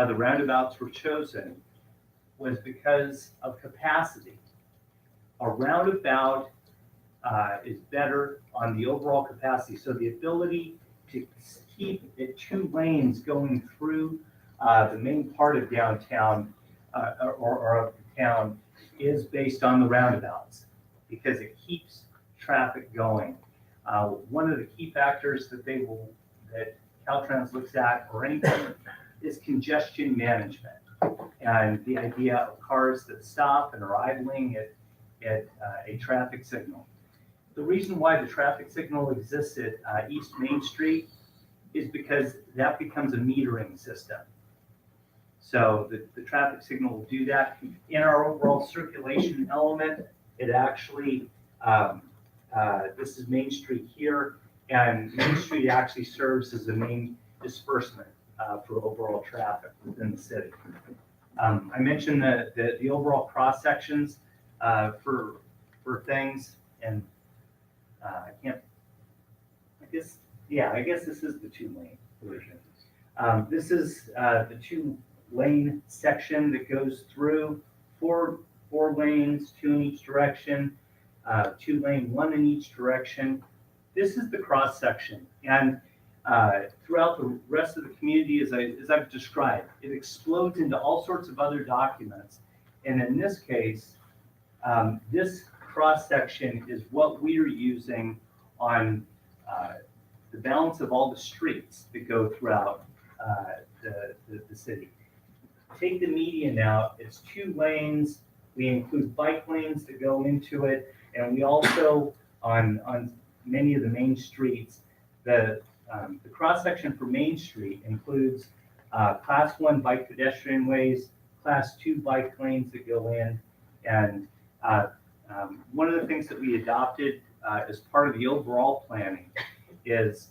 the roundabouts were chosen was because of capacity. A roundabout is better on the overall capacity. So the ability to keep it 2 lanes going through the main part of downtown or of the town is based on the roundabouts because it keeps traffic going. One of the key factors that Caltrans looks at or anything is congestion management and the idea of cars that stop and are idling at a traffic signal. The reason why the traffic signal exists at East Main Street is because that becomes a metering system. So the traffic signal will do that. In our overall circulation element, it actually, this is Main Street here, and Main Street actually serves as the main disbursement for overall traffic within the city. I mentioned the overall cross sections for things, and I guess this is the 2-lane version. This is the 2-lane section that goes through for 4 lanes, 2 in each direction, 2 lane, 1 in each direction. This is the cross section, and throughout the rest of the community, as I've described, it explodes into all sorts of other documents. And in this case, this cross section is what we are using on the balance of all the streets that go throughout the city. Take the median out, it's 2 lanes. We include bike lanes that go into it, and we also, on many of the main streets, the cross-section for Main Street includes Class 1 bike pedestrian ways, Class 2 bike lanes that go in, and one of the things that we adopted as part of the overall planning is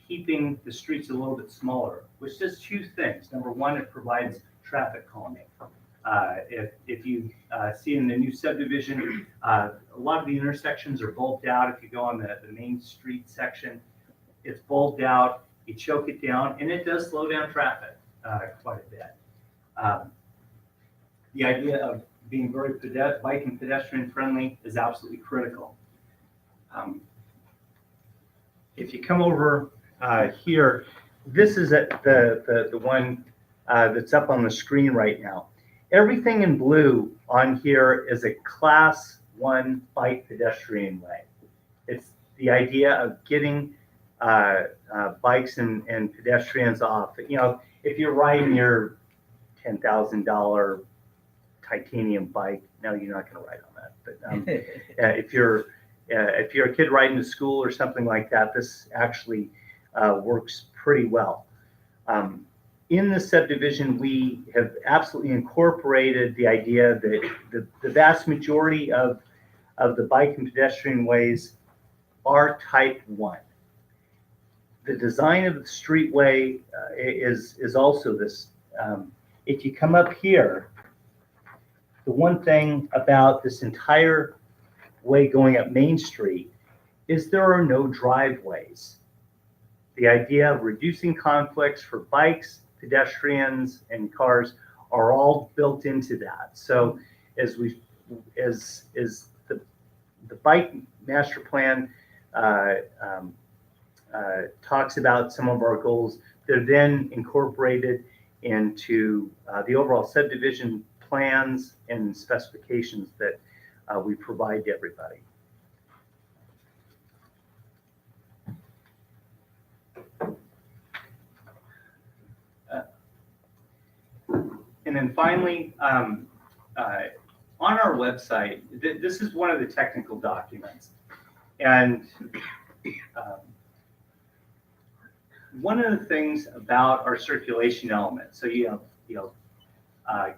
keeping the streets a little bit smaller, which does 2 things. Number one, it provides traffic calming. If you see in the new subdivision, a lot of the intersections are bulked out. If you go on the Main Street section, it's bulked out, you choke it down, and it does slow down traffic quite a bit. The idea of being very bike and pedestrian friendly is absolutely critical. If you come over here, this is the one that's up on the screen right now. Everything in blue on here is a Class 1 bike pedestrian way. It's the idea of getting bikes and pedestrians off. You know, if you're riding your $10,000 titanium bike, no, you're not going to ride on that. But if you're a kid riding to school or something like that, this actually works pretty well. In the subdivision, we have absolutely incorporated the idea that the vast majority of the bike and pedestrian ways are type 1. The design of the streetway is also this. If you come up here, the one thing about this entire way going up Main Street is there are no driveways. The idea of reducing conflicts for bikes, pedestrians, and cars are all built into that. So as the bike master plan talks about some of our goals, they're then incorporated into the overall subdivision plans and specifications that we provide to everybody. And then finally, on our website, this is one of the technical documents. And one of the things about our circulation element, so you have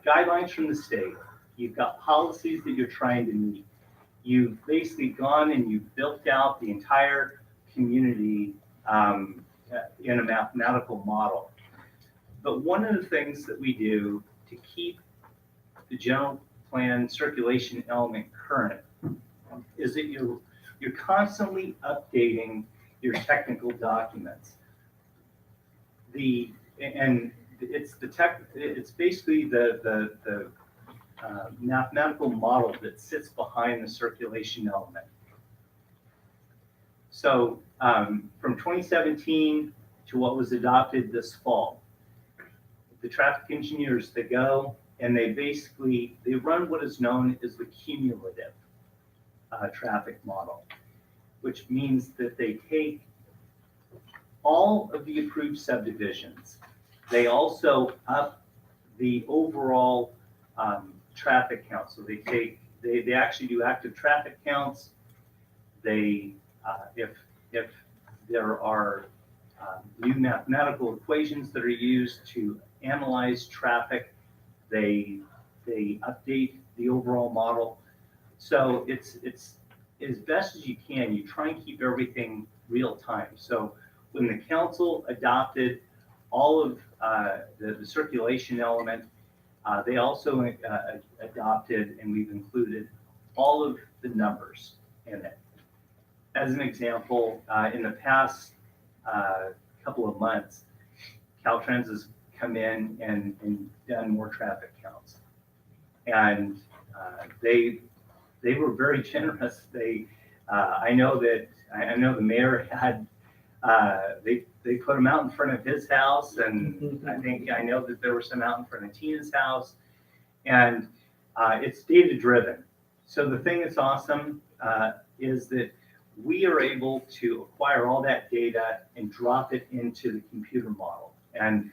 guidelines from the state, you've got policies that you're trying to meet. You've basically gone and you've built out the entire community in a mathematical model. But one of the things that we do to keep the general plan circulation element current is that you're constantly updating your technical documents. It's basically the mathematical model that sits behind the circulation element. So from 2017 to what was adopted this fall, the traffic engineers, they go and they run what is known as the cumulative traffic model, which means that they take all of the approved subdivisions. They also up the overall traffic count. So they actually do active traffic counts. They, if there are new mathematical equations that are used to analyze traffic, they update the overall model. So it's as best as you can, you try and keep everything real time. So when the council adopted all of the circulation element, they also adopted, and we've included all of the numbers in it. As an example, in the past couple of months, Caltrans has come in and done more traffic counts. And they were very generous. I know the mayor had, they put them out in front of his house, and I know that there were some out in front of Tina's house, and it's data driven. So the thing that's awesome is that we are able to acquire all that data and drop it into the computer model. And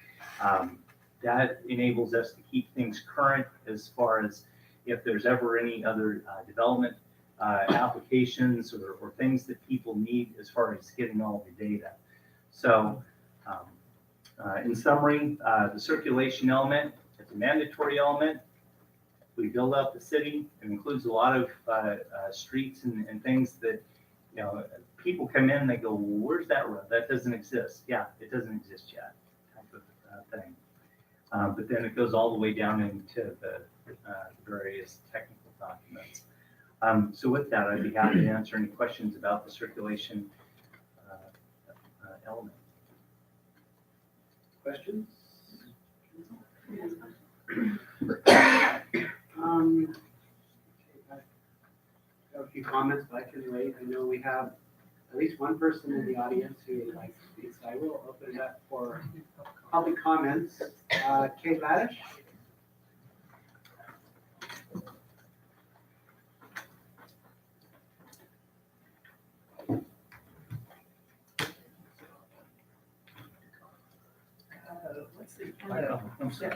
that enables us to keep things current as far as if there's ever any other development applications or things that people need as far as getting all the data. So in summary, the circulation element, it's a mandatory element. We build out the city. It includes a lot of streets and things that, you know, people come in and they go, well, where's that road? That doesn't exist. Yeah, it doesn't exist yet, type of thing. But then it goes all the way down into the various technical documents. So with that, I'd be happy to answer any questions about the circulation element. Questions? I have a few comments, but I can wait. I know we have at least one person in the audience who would like to speak, so I will open it up for public comments. Kate Laddish? I know. I'm sorry.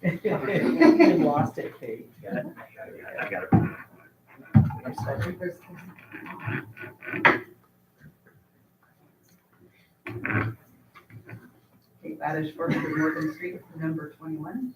You lost it, Kate. I got it. Kate Laddish, 400 Morgan Street, number 21.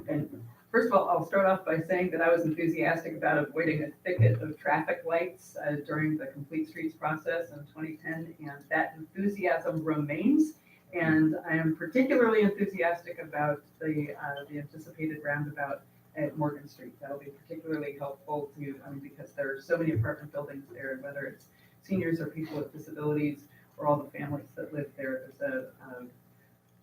And first of all, I'll start off by saying that I was enthusiastic about avoiding a thicket of traffic lights during the Complete Streets process in 2010, and that enthusiasm remains. And I am particularly enthusiastic about the anticipated roundabout at Morgan Street. That'll be particularly helpful to, because there are so many apartment buildings there, and whether it's seniors or people with disabilities or all the families that live there, there's a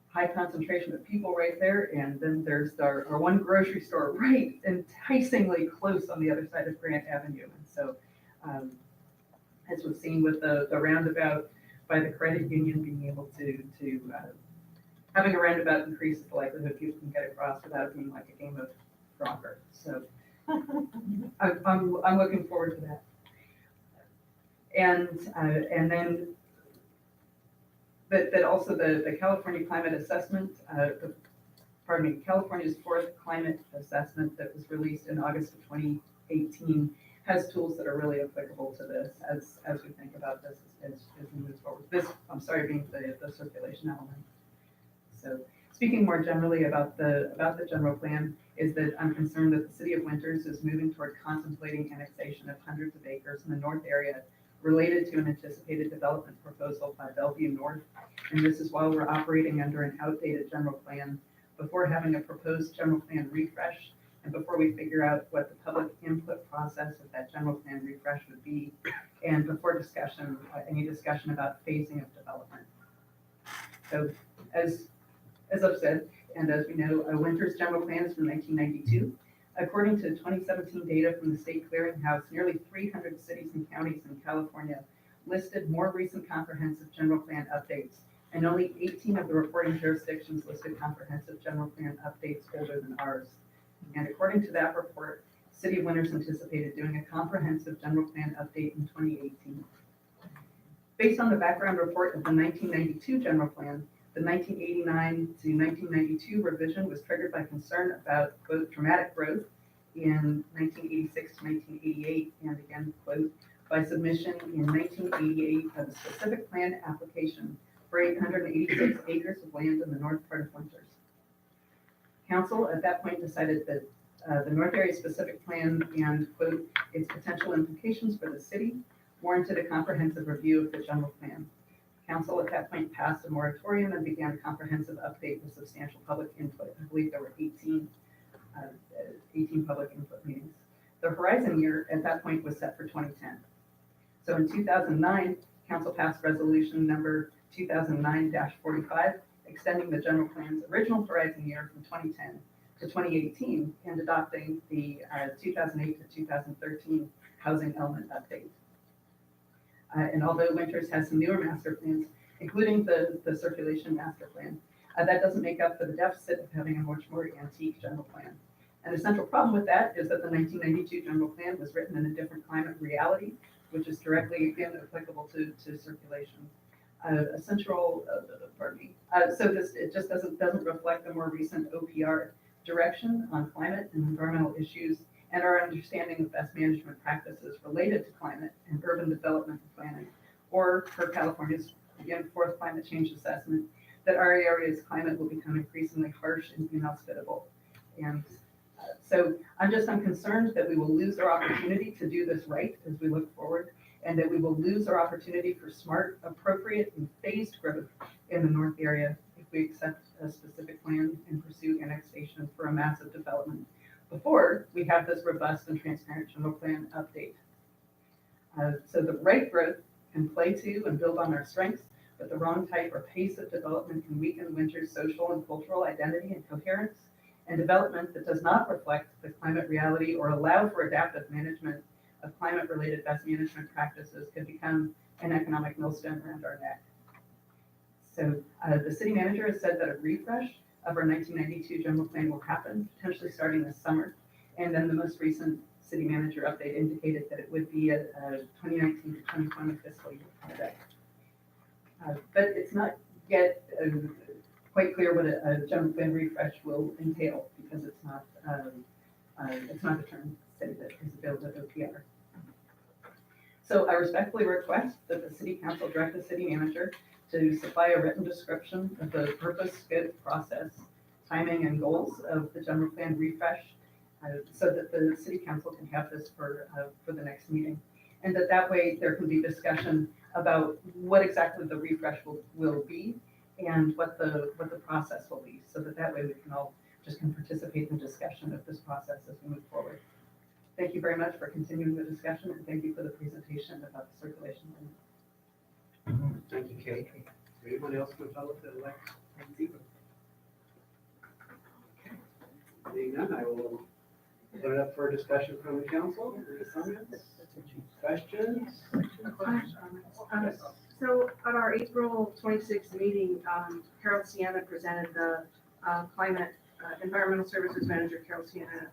high concentration of people right there. And then there's our one grocery store right enticingly close on the other side of Grant Avenue. And so as we've seen with the roundabout by the credit union being able to having a roundabout increases the likelihood people can get across without being like a game of Frogger. So I'm looking forward to that. And then but also the California climate assessment, California's fourth climate assessment that was released in August of 2018 has tools that are really applicable to this as we think about this as we move forward. This, I'm sorry, being the circulation element. So speaking more generally about the general plan is that I'm concerned that the city of Winters is moving toward contemplating annexation of hundreds of acres in the north area related to an anticipated development proposal by Bellevue North. And this is while we're operating under an outdated general plan, before having a proposed general plan refresh, and before we figure out what the public input process of that general plan refresh would be, and before any discussion about phasing of development. So as I've said, and as we know, Winters general plan is from 1992. According to 2017 data from the State Clearinghouse, nearly 300 cities and counties in California listed more recent comprehensive general plan updates, and only 18 of the reporting jurisdictions listed comprehensive general plan updates older than ours. And according to that report, City of Winters anticipated doing a comprehensive general plan update in 2018. Based on the background report of the 1992 general plan, the 1989 to 1992 revision was triggered by concern about, quote, dramatic growth in 1986 to 1988, and again, quote, by submission in 1988 of a specific plan application for 886 acres of land in the north part of Winters. Council at that point decided that the North Area Specific Plan and, quote, its potential implications for the city warranted a comprehensive review of the general plan. Council at that point passed a moratorium and began a comprehensive update with substantial public input. I believe there were 18 public input meetings. The horizon year at that point was set for 2010. So in 2009, Council passed resolution number 2009-45, extending the general plan's original horizon year from 2010 to 2018 and adopting the 2008 to 2013 housing element update. And although Winters has some newer master plans, including the circulation master plan, that doesn't make up for the deficit of having a much more antique general plan. And the central problem with that is that the 1992 general plan was written in a different climate reality, which is directly, again, applicable to circulation. So this, it just doesn't reflect the more recent OPR direction on climate and environmental issues and our understanding of best management practices related to climate and urban development and planning, or for California's, again, fourth climate change assessment, that our area's climate will become increasingly harsh and inhospitable. And so I'm concerned that we will lose our opportunity to do this right as we look forward, and that we will lose our opportunity for smart, appropriate, and phased growth in the north area if we accept a specific plan and pursue annexation for a massive development before we have this robust and transparent general plan update. So the right growth can play to and build on our strengths, but the wrong type or pace of development can weaken Winters' social and cultural identity and coherence, and development that does not reflect the climate reality or allow for adaptive management of climate-related best management practices could become an economic millstone around our neck. So the city manager has said that a refresh of our 1992 general plan will happen, potentially starting this summer. And then the most recent city manager update indicated that it would be a 2019 to 2020 fiscal year project. But it's not yet quite clear what a general plan refresh will entail, because it's not the term city that is available at OPR. So I respectfully request that the city council direct the city manager to supply a written description of the purpose, scope, process, timing, and goals of the general plan refresh, so that the city council can have this for the next meeting. And that way there can be discussion about what exactly the refresh will be and what the process will be, so that way we can all can participate in the discussion of this process as we move forward. Thank you very much for continuing the discussion, and thank you for the presentation about the circulation limit. Thank you, Kate. Is there anyone else from the public that would like to speak? Seeing none, I will put it up for a discussion from the council. Any comments? Questions? So at our April 26th meeting, Carol Sienna presented the climate environmental services manager, Carol Sienna,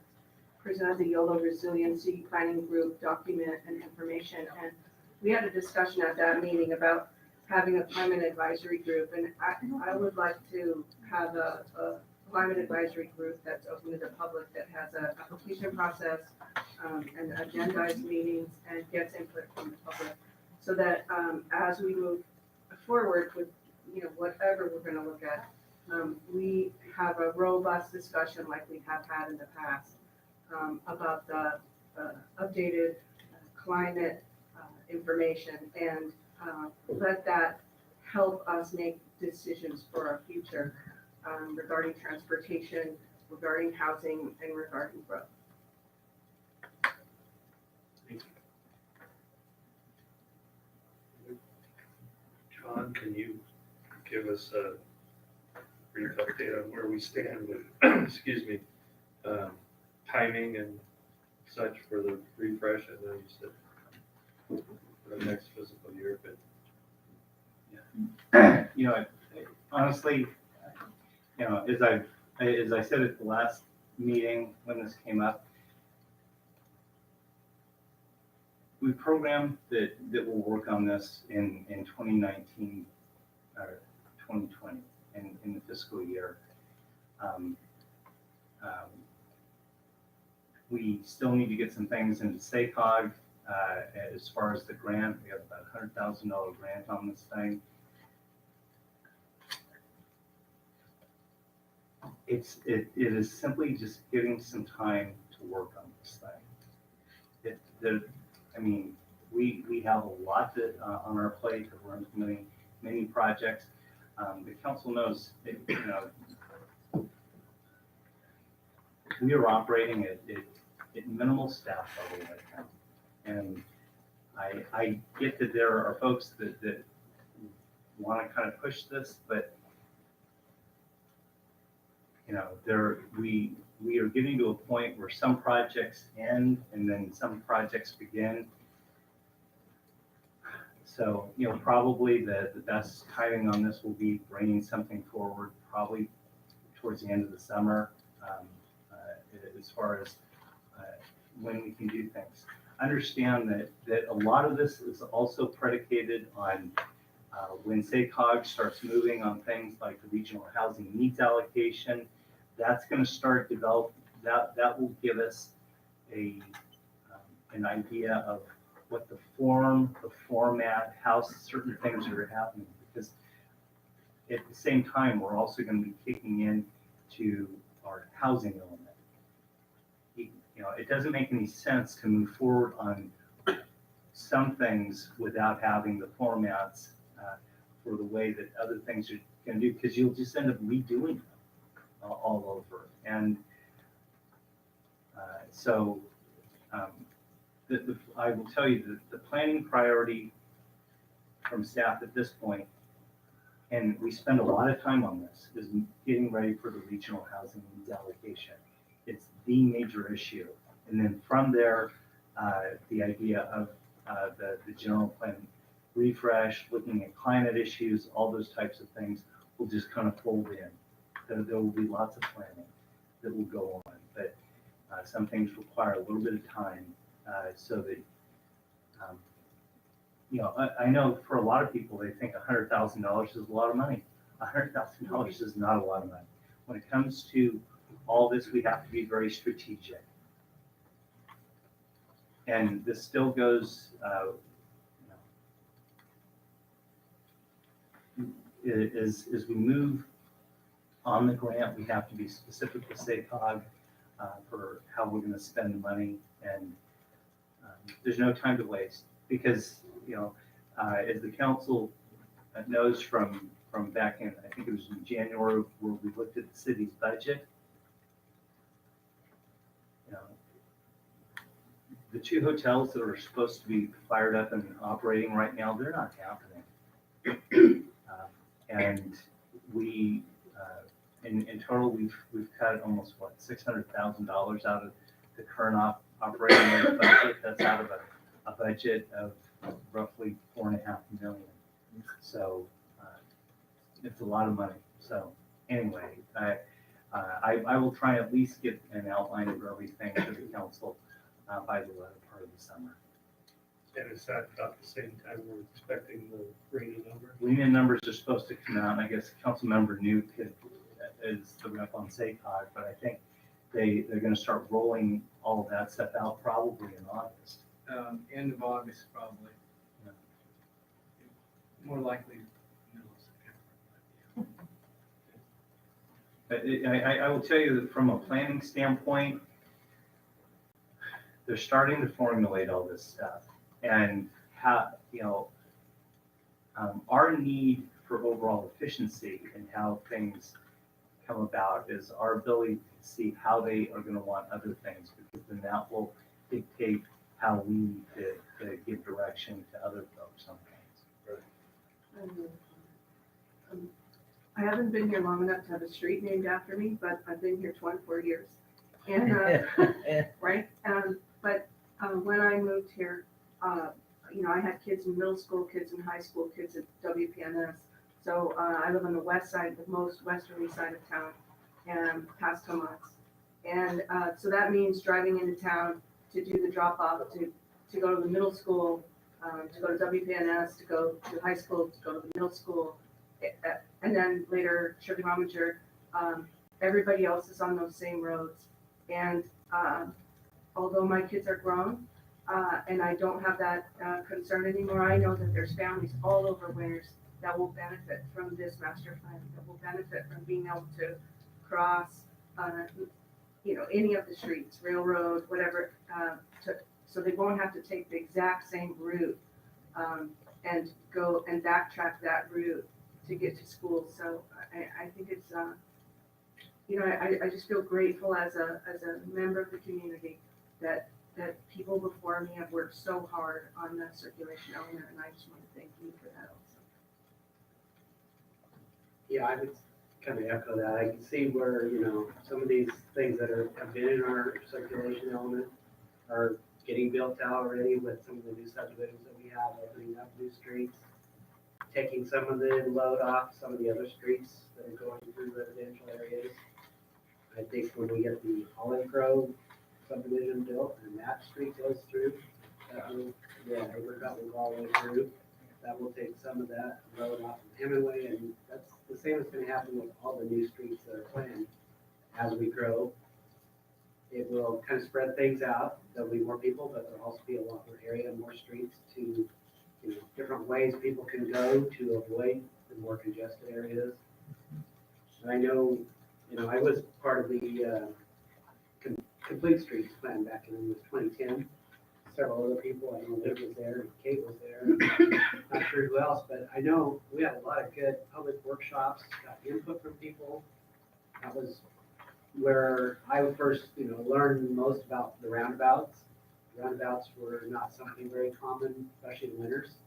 presented the YOLO resiliency planning group document and information. And we had a discussion at that meeting about having a climate advisory group. And I would like to have a climate advisory group that's open to the public, that has an application process and agendized meetings and gets input from the public, so that as we move forward with whatever we're going to look at, we have a robust discussion like we have had in the past about the updated climate information, and let that help us make decisions for our future regarding transportation, regarding housing, and regarding growth. John, can you give us a brief update on where we stand with, excuse me, timing and such for the refresh? I know you said for the next fiscal year, but. Honestly, as I said at the last meeting when this came up, we programmed that we'll work on this in 2019 or 2020 in the fiscal year. We still need to get some things into SACOG. As far as the grant, we have about $100,000 grant on this thing. It is simply just giving some time to work on this thing. We have a lot on our plate, that we're implementing many projects. The council knows, we are operating at minimal staff level right now. And I get that there are folks that want to kind of push this, but we are getting to a point where some projects end and then some projects begin. So, probably the best timing on this will be bringing something forward probably towards the end of the summer, as far as when we can do things. Understand that a lot of this is also predicated on when SACOG starts moving on things like the regional housing needs allocation. That's going to start develop. That will give us an idea of what the format, how certain things are happening. Because at the same time, we're also going to be kicking in to our housing element. It doesn't make any sense to move forward on some things without having the formats for the way that other things are going to do, because you'll just end up redoing them all over. And so I will tell you that the planning priority from staff at this point, and we spend a lot of time on this, is getting ready for the regional housing needs allocation. It's the major issue. And then from there, the idea of the general plan refresh, looking at climate issues, all those types of things will just kind of fold in. There will be lots of planning that will go on, but some things require a little bit of time so that, I know for a lot of people, they think $100,000 is a lot of money. $100,000 is not a lot of money. When it comes to all this, we have to be very strategic. And this still goes, as we move on the grant, we have to be specific with SACOG for how we're going to spend the money. And there's no time to waste, because, as the council knows from back in, I think it was in January, where we looked at the city's budget, the 2 hotels that are supposed to be fired up and operating right now, they're not happening. And we, in total, we've cut almost $600,000 out of the current operating budget. That's out of a budget of roughly $4.5 million. So it's a lot of money. So anyway, I will try at least get an outline of everything to the council by the latter part of the summer. And is that about the same time we're expecting the RENA numbers? RENA numbers are supposed to come out, and I guess Councilmember Nuke is the rep on SACOG, but I think they're going to start rolling all of that stuff out probably in August. End of August, probably. Yeah. More likely, middle of September. But I will tell you that from a planning standpoint, they're starting to formulate all this stuff. And how, our need for overall efficiency and how things come about is our ability to see how they are going to want other things, because then that will dictate how we need to give direction to other folks on things. I haven't been here long enough to have a street named after me, but I've been here 24 years. And, right? But when I moved here, I had kids in middle school, kids in high school, kids at WPNS. So I live on the west side, the most westerly side of town, and past Tomas. And so that means driving into town to do the drop off, to go to the middle school, to go to WPNS, to go to high school, to go to the middle school, and then later Sugar Momager. Everybody else is on those same roads. And although my kids are grown, and I don't have that concern anymore, I know that there's families all over Winters that will benefit from this master plan, that will benefit from being able to cross, any of the streets, railroad, whatever, so they won't have to take the exact same route and go and backtrack that route to get to school. So I think it's, I just feel grateful as a member of the community that people before me have worked so hard on the circulation element, and I just want to thank you for that also. Yeah, I would kind of echo that. I can see where, some of these things that have been in our circulation element are getting built out already with some of the new subdivisions that we have, opening up new streets, taking some of the load off some of the other streets that are going through residential areas. I think when we get the Olive Grove subdivision built and that street goes through, that will, Apricot will go all the way through. That will take some of that road off of Hemingway, and that's the same that's gonna happen with all the new streets that are planned. As we grow, it will kind of spread things out. There'll be more people, but there'll also be a lot more area, more streets to, different ways people can go to avoid the more congested areas. And I know, I was part of the Complete Streets plan back in 2010. Several other people, I know Liv was there, and Kate was there, not sure who else, but I know we had a lot of good public workshops, got input from people. That was where I would first, learn most about the roundabouts. Roundabouts were not something very common, especially in winters,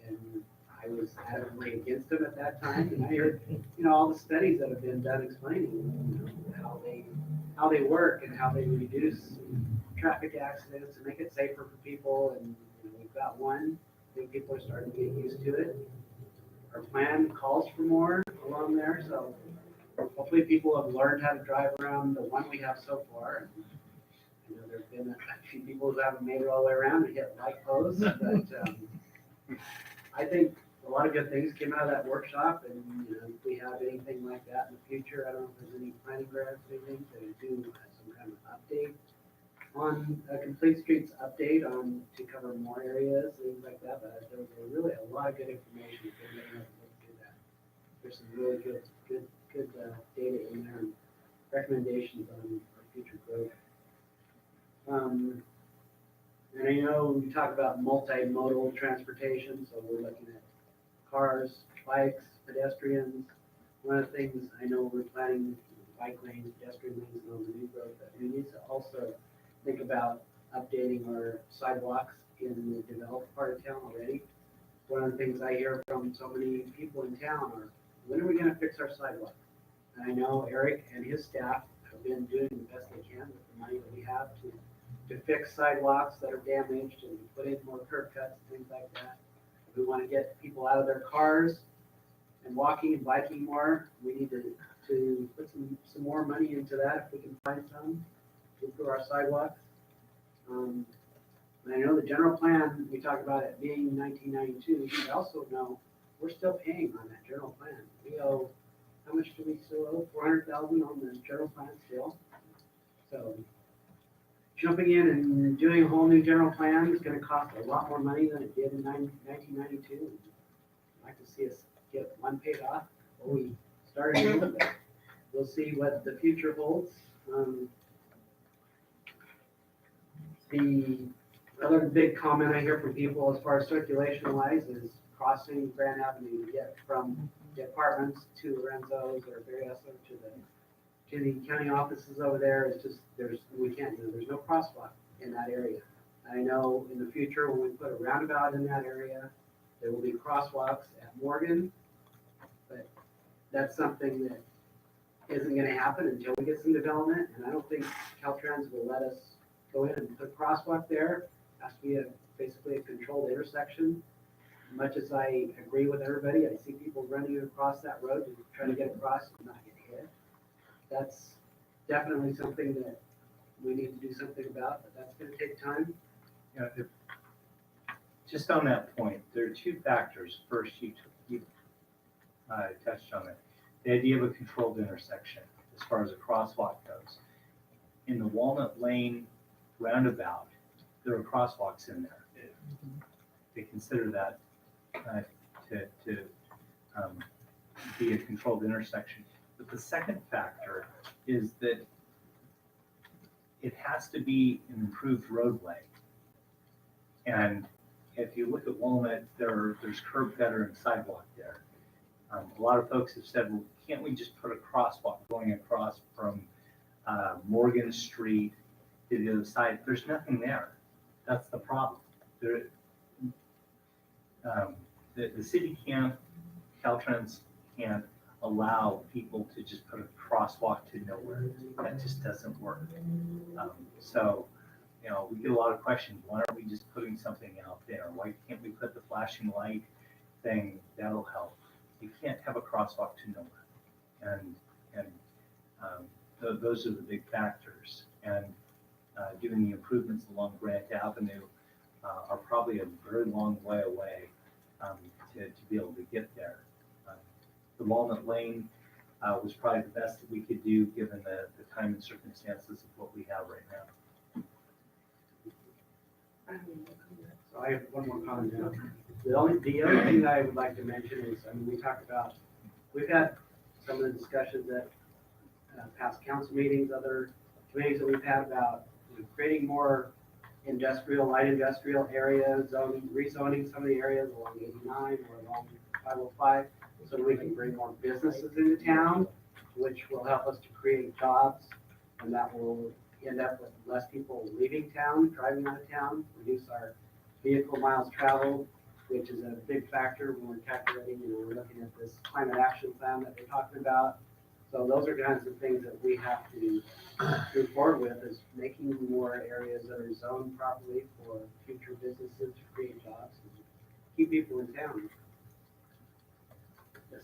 and I was adamantly against them at that time. And I heard, all the studies that have been done explaining, how they work and how they reduce traffic accidents and make it safer for people. And we've got one. I think people are starting to get used to it. Our plan calls for more along there, so hopefully people have learned how to drive around the one we have so far. There's been a few people who haven't made it all the way around and hit light posts, but I think a lot of good things came out of that workshop, and if we have anything like that in the future, I don't know if there's any planning grants or anything to do some kind of update on Complete Streets update to cover more areas, things like that, but there was really a lot of good information if anybody knows what to do that. There's some really good data in there and recommendations on our future growth. And I know we talk about multimodal transportation, so we're looking at cars, bikes, pedestrians. One of the things I know we're planning bike lanes, pedestrian lanes, and all the new growth, that we need to also think about updating our sidewalks in the developed part of town already. One of the things I hear from so many people in town are, when are we gonna fix our sidewalks? And I know Eric and his staff have been doing the best they can with the money that we have to fix sidewalks that are damaged and put in more curb cuts and things like that. If we want to get people out of their cars and walking and biking more, we need to put some more money into that if we can find some to improve our sidewalks. And I know the general plan, we talked about it being 1992, we also know we're still paying on that general plan. We owe, how much do we still owe? 400,000 on the general plan still. So jumping in and doing a whole new general plan is going to cost a lot more money than it did in 1992. I'd like to see us get one paid off before we start again. We'll see what the future holds. The other big comment I hear from people as far as circulation wise is crossing Grand Avenue to get from the apartments to Lorenzo's or Berryessa to the county offices over there. It's just, there's no crosswalk in that area. I know in the future, when we put a roundabout in that area, there will be crosswalks at Morgan, but that's something that isn't gonna happen until we get some development, and I don't think Caltrans will let us go in and put a crosswalk there. It has to be basically a controlled intersection. Much as I agree with everybody, I see people running across that road and trying to get across and not get hit. That's definitely something that we need to do something about, but that's gonna take time. Just on that point, there are two factors. First, you touched on it. The idea of a controlled intersection as far as a crosswalk goes. In the Walnut Lane roundabout, there are crosswalks in there. They consider that to be a controlled intersection. But the second factor is that it has to be an improved roadway. And if you look at Walnut, there's curb gutter and sidewalk there. A lot of folks have said, well, can't we just put a crosswalk going across from Morgan Street to the other side? There's nothing there. That's the problem. The city can't, Caltrans can't allow people to just put a crosswalk to nowhere. That just doesn't work. So, you know, we get a lot of questions. Why aren't we just putting something out there? Why can't we put the flashing light thing? That'll help. You can't have a crosswalk to nowhere. Those are the big factors. And given the improvements along Grant Avenue are probably a very long way away to be able to get there. The Walnut Lane was probably the best that we could do given the time and circumstances of what we have right now. So I have one more comment now. The only thing I would like to mention is, I mean, we've had some of the discussions at past council meetings, other committees that we've had about creating more light industrial areas, rezoning some of the areas along 89 or along 505, so that we can bring more businesses into town, which will help us to create jobs, and that will end up with less people leaving town, driving out of town, reduce our vehicle miles traveled, which is a big factor when we're calculating, we're looking at this climate action plan that we're talking about. So those are kinds of things that we have to move forward with, is making more areas that are zoned properly for future businesses to create jobs and keep people in town. Yes.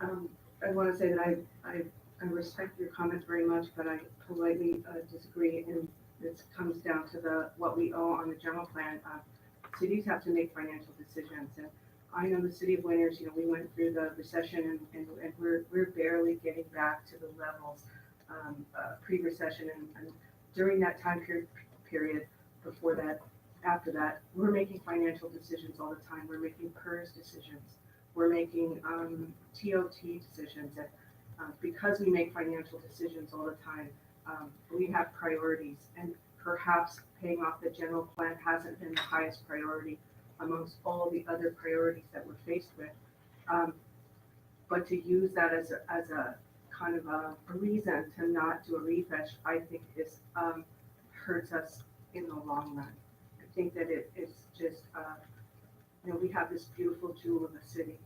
I want to say that I respect your comments very much, but I politely disagree, and this comes down to what we owe on the general plan. Cities have to make financial decisions, and I know the city of Winters, we went through the recession and we're barely getting back to the levels pre-recession, and during that time period, before that, after that, we're making financial decisions all the time. We're making PERS decisions. We're making TOT decisions, and because we make financial decisions all the time, we have priorities, and perhaps paying off the general plan hasn't been the highest priority amongst all the other priorities that we're faced with. But to use that as a kind of a reason to not do a refresh, I think this hurts us in the long run. I think that it's just, we have this beautiful jewel of a city,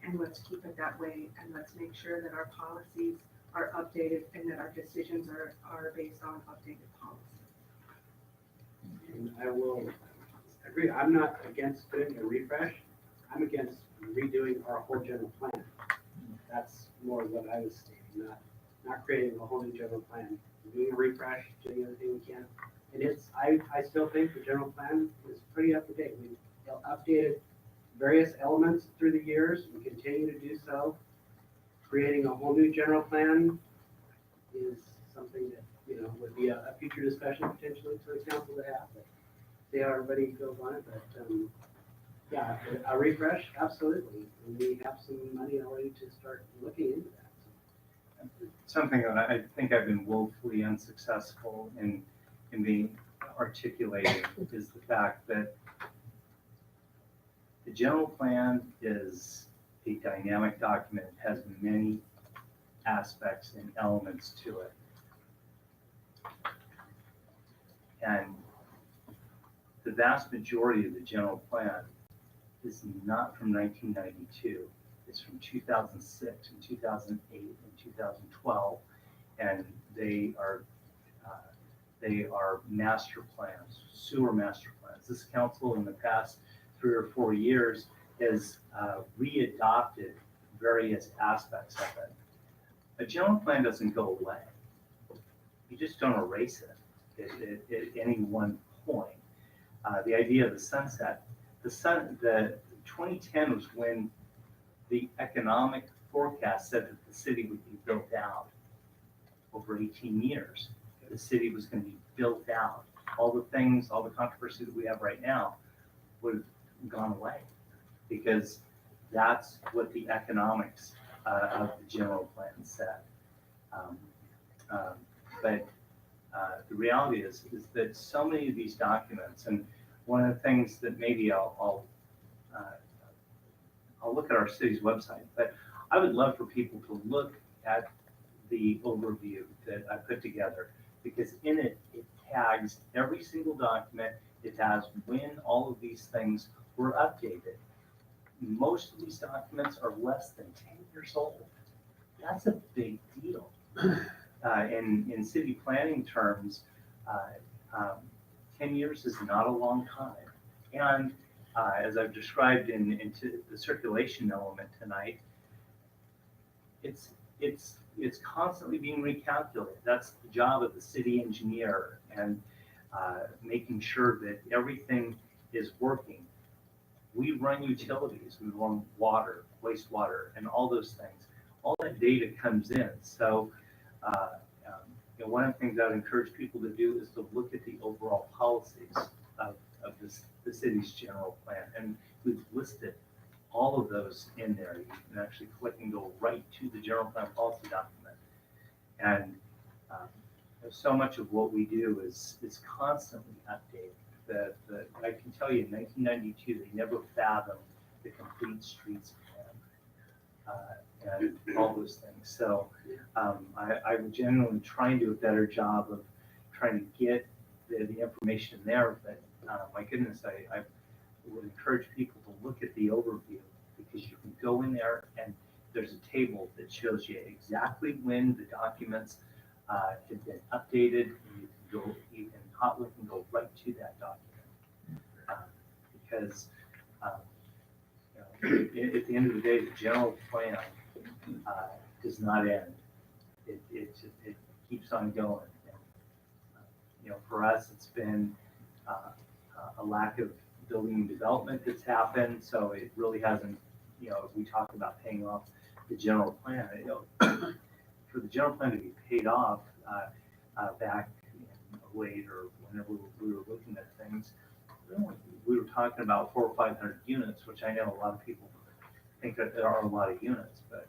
and let's keep it that way, and let's make sure that our policies are updated and that our decisions are based on updated policies. And I will agree, I'm not against doing a refresh, I'm against redoing our whole general plan. That's more what I was stating, not creating a whole new general plan. Doing a refresh, doing everything we can. And I still think the general plan is pretty up to date. We've updated various elements through the years, we continue to do so. Creating a whole new general plan is something that, would be a future discussion potentially for the council to have. But see how everybody feels on it, but yeah, a refresh, absolutely. And we have some money already to start looking into that. Something that I think I've been woefully unsuccessful in being articulating is the fact that the general plan is a dynamic document. It has many aspects and elements to it. And the vast majority of the general plan is not from 1992. It's from 2006 and 2008 and 2012, and they are master plans, sewer master plans. This council in the past 3 or 4 years has readopted various aspects of it. A general plan doesn't go away. You just don't erase it at any one point. The idea of the sunset, the 2010 was when the economic forecast said that the city would be built out over 18 years. The city was going to be built out. All the things, all the controversy that we have right now would have gone away because that's what the economics of the general plan said. But the reality is that so many of these documents, and one of the things that maybe I'll look at our city's website, but I would love for people to look at the overview that I put together, because in it tags every single document. It has when all of these things were updated. Most of these documents are less than 10 years old. that's a big deal. In city planning terms, 10 years is not a long time. And as I've described into the circulation element tonight, it's constantly being recalculated. That's the job of the city engineer, and making sure that everything is working. We run utilities, we run water, wastewater, and all those things. All that data comes in. So one of the things I would encourage people to do is to look at the overall policies of the city's general plan. And we've listed all of those in there. You can actually click and go right to the general plan policy document. And so much of what we do is constantly updated. I can tell you in 1992, they never fathomed the complete streets plan. And all those things. So I'm genuinely trying to do a better job of trying to get the information there. But my goodness, I would encourage people to look at the overview, because you can go in there and there's a table that shows you exactly when the documents have been updated. And you can hot link and go right to that document, because at the end of the day, the general plan does not end. It keeps on going. And, for us, it's been a lack of building and development that's happened. So it really hasn't, if we talk about paying off the general plan, for the general plan to be paid off back in 08 or whenever we were looking at things, we were talking about 400 or 500 units, which I know a lot of people think that there are a lot of units, but at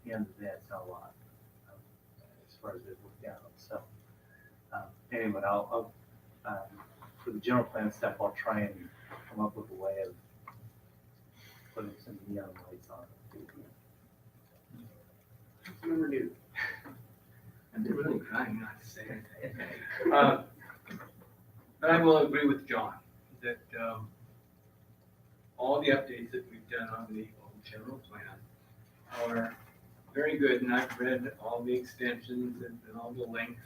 the end of the day, it's not a lot as far as it worked out. So anyway, I'll for the general plan stuff, I'll try and come up with a way of putting some neon lights on it. Councilmember Newt. I've been really trying not to say anything. But I will agree with John that all the updates that we've done on the old general plan are very good, and I've read all the extensions and all the links,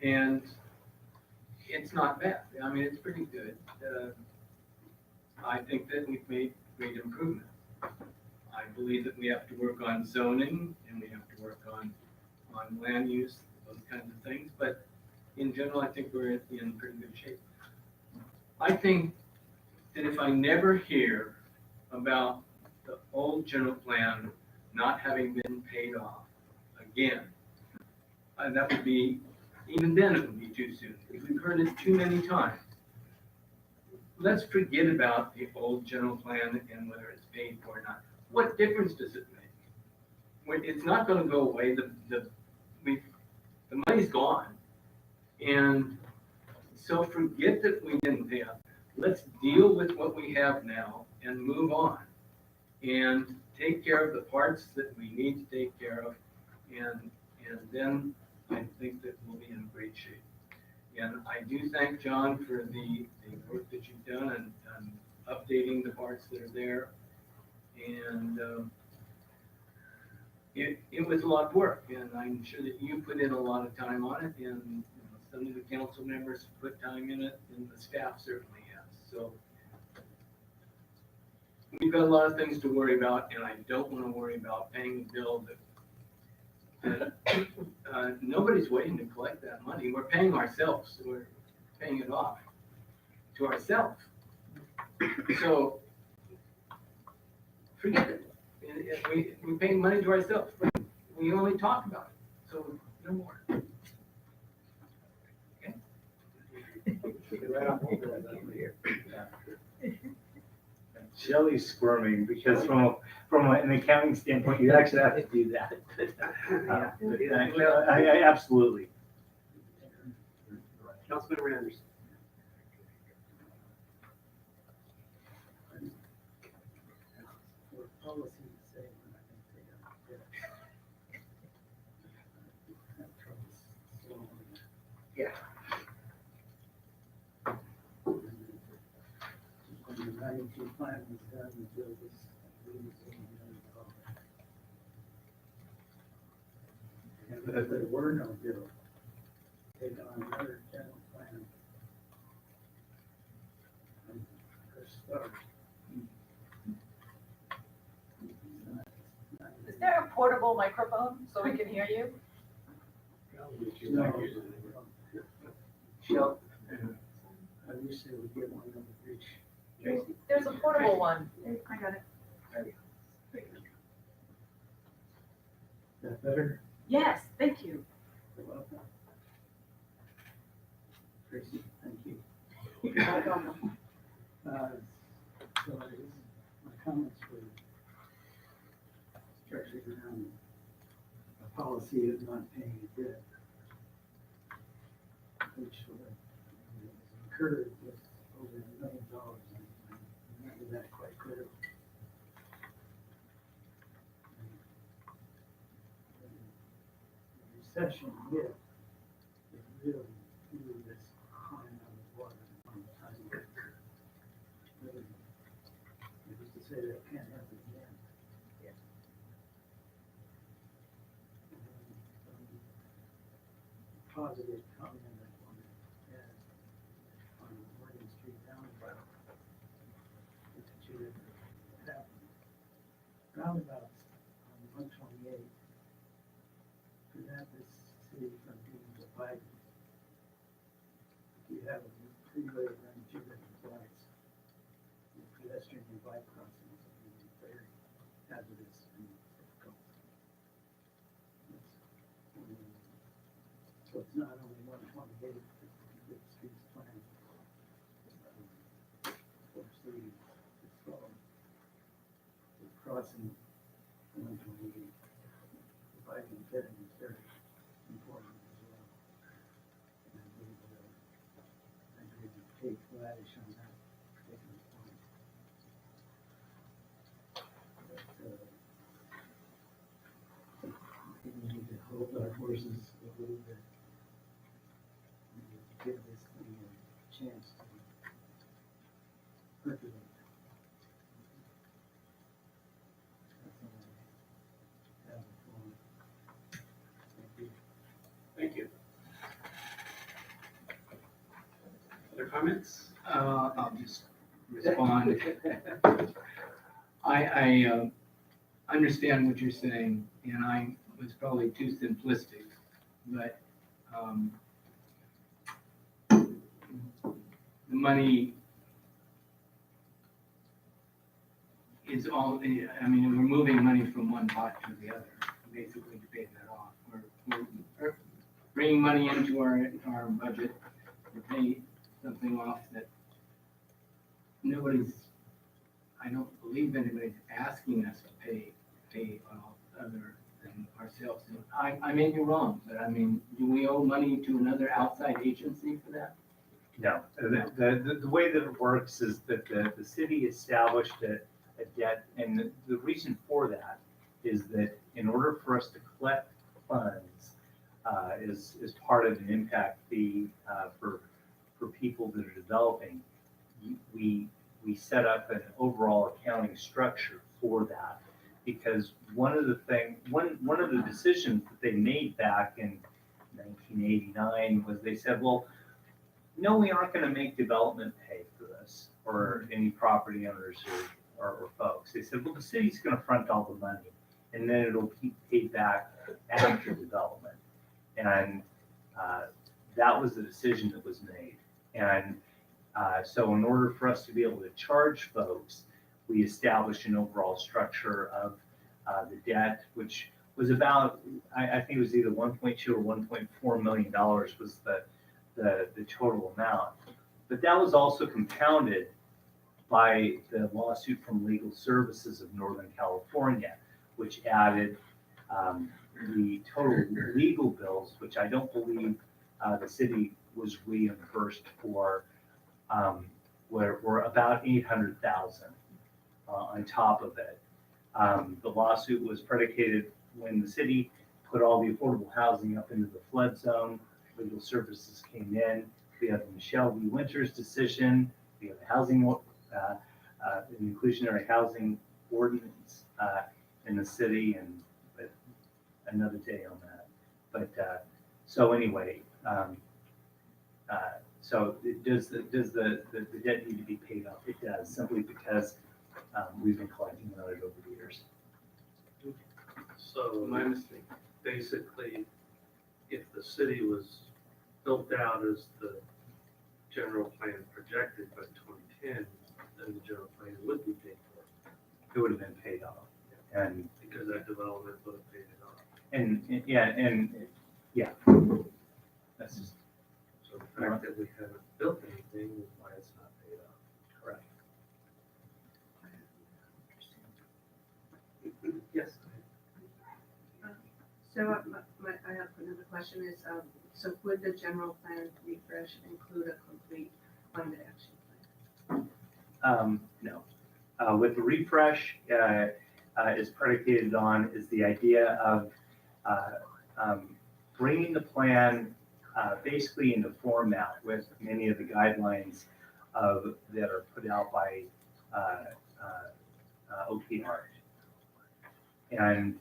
and it's not bad. I mean, it's pretty good. I think that we've made great improvement. I believe that we have to work on zoning, and we have to work on land use, those kinds of things, but in general, I think we're in pretty good shape. I think that if I never hear about the old general plan not having been paid off again, that would be, even then it would be too soon, because we've heard it too many times. Let's forget about the old general plan and whether it's paid for or not. What difference does it make? It's not going to go away. The money's gone. And so forget that we didn't pay up. Let's deal with what we have now and move on and take care of the parts that we need to take care of. And then I think that we'll be in great shape. And I do thank John for the work that you've done and updating the parts that are there. And it was a lot of work, and I'm sure that you put in a lot of time on it, and some of the council members put time in it, and the staff certainly has. So we've got a lot of things to worry about, and I don't want to worry about paying the bill that nobody's waiting to collect that money. We're paying ourselves. We're paying it off to ourselves. So forget it. We pay money to ourselves. We only talk about it. So no more. Okay? Right on hold of that over here. Shelley's squirming because from an accounting standpoint, you actually have to do that. I absolutely. Councilmember Anderson. For policy's sake, we're not gonna take out debt. Have trouble slowing it. Yeah. When the 92 plan was done, the bill was $80 million. But if there were no bills, take on another general plan. And let's start. Is there a portable microphone so we can hear you? No. Shall, I wish they would get one of the bridge. There's a portable one. I got it. Is that better? Yes, thank you. You're welcome. Tracy, thank you. So my comments were structured around a policy of not paying a debt, which was incurred with over $1 million. I remember that quite clearly. The recession hit, it really threw this plan out of water on the time. Really, it was to say that can't happen again. Positive comment I wanted to add on Morgan Street roundabout. If it should ever happen. Roundabouts on 128 prevent this city from being divided. If you have a freeway running two different lights, the pedestrian and bike crossings are very hazardous and difficult. So it's not only 128, the streets plan. Force it's called, the crossing 128. Providing fitting is very important as well. And I believe I agree with Kate Gladish on that particular point. But, we need to hold our horses a little bit. Give this thing a chance to percolate. That's all I have for. Thank you. Thank you. Other comments? I'll just respond. I understand what you're saying, and I was probably too simplistic, but, the money is all, I mean, we're moving money from one pot to the other, basically to pay that off. We're bringing money into our budget to pay something off that nobody's, I don't believe anybody's asking us to pay other than ourselves. And I may be wrong, but I mean, do we owe money to another outside agency for that? No, the way that it works is that the city established a debt, and the reason for that is that in order for us to collect funds, is part of an impact fee, for people that are developing, we set up an overall accounting structure for that. Because one of the decisions that they made back in 1989 was they said, well, no, we aren't going to make development pay for this, or any property owners or folks. They said, well, the city's going to front all the money, and then it'll keep paid back after development. And that was the decision that was made. And so in order for us to be able to charge folks, we established an overall structure of the debt, which was about, I think it was either 1.2 or 1.4 million dollars was the total amount. But that was also compounded by the lawsuit from Legal Services of Northern California, which added the total legal bills, which I don't believe the city was reimbursed for, were about $800,000 on top of it. The lawsuit was predicated when the city put all the affordable housing up into the flood zone. Legal Services came in. We have the Michelle V. Winters decision. We have the housing, the inclusionary housing ordinance in the city, and another day on that. But, so anyway, so does the debt need to be paid off? It does, simply because we've been collecting on it over the years. So My mistake. basically, if the city was built out as the general plan projected by 2010, then the general plan would be paid for It would have been paid off. And, because that development would have paid it off. yeah, that's just So the fact that we haven't built anything is why it's not paid off. correct. Yes. So I have another question is, so would the general plan refresh include a complete climate action plan? No. With the refresh, is predicated on is the idea of bringing the plan basically into format with many of the guidelines that are put out by OPR. And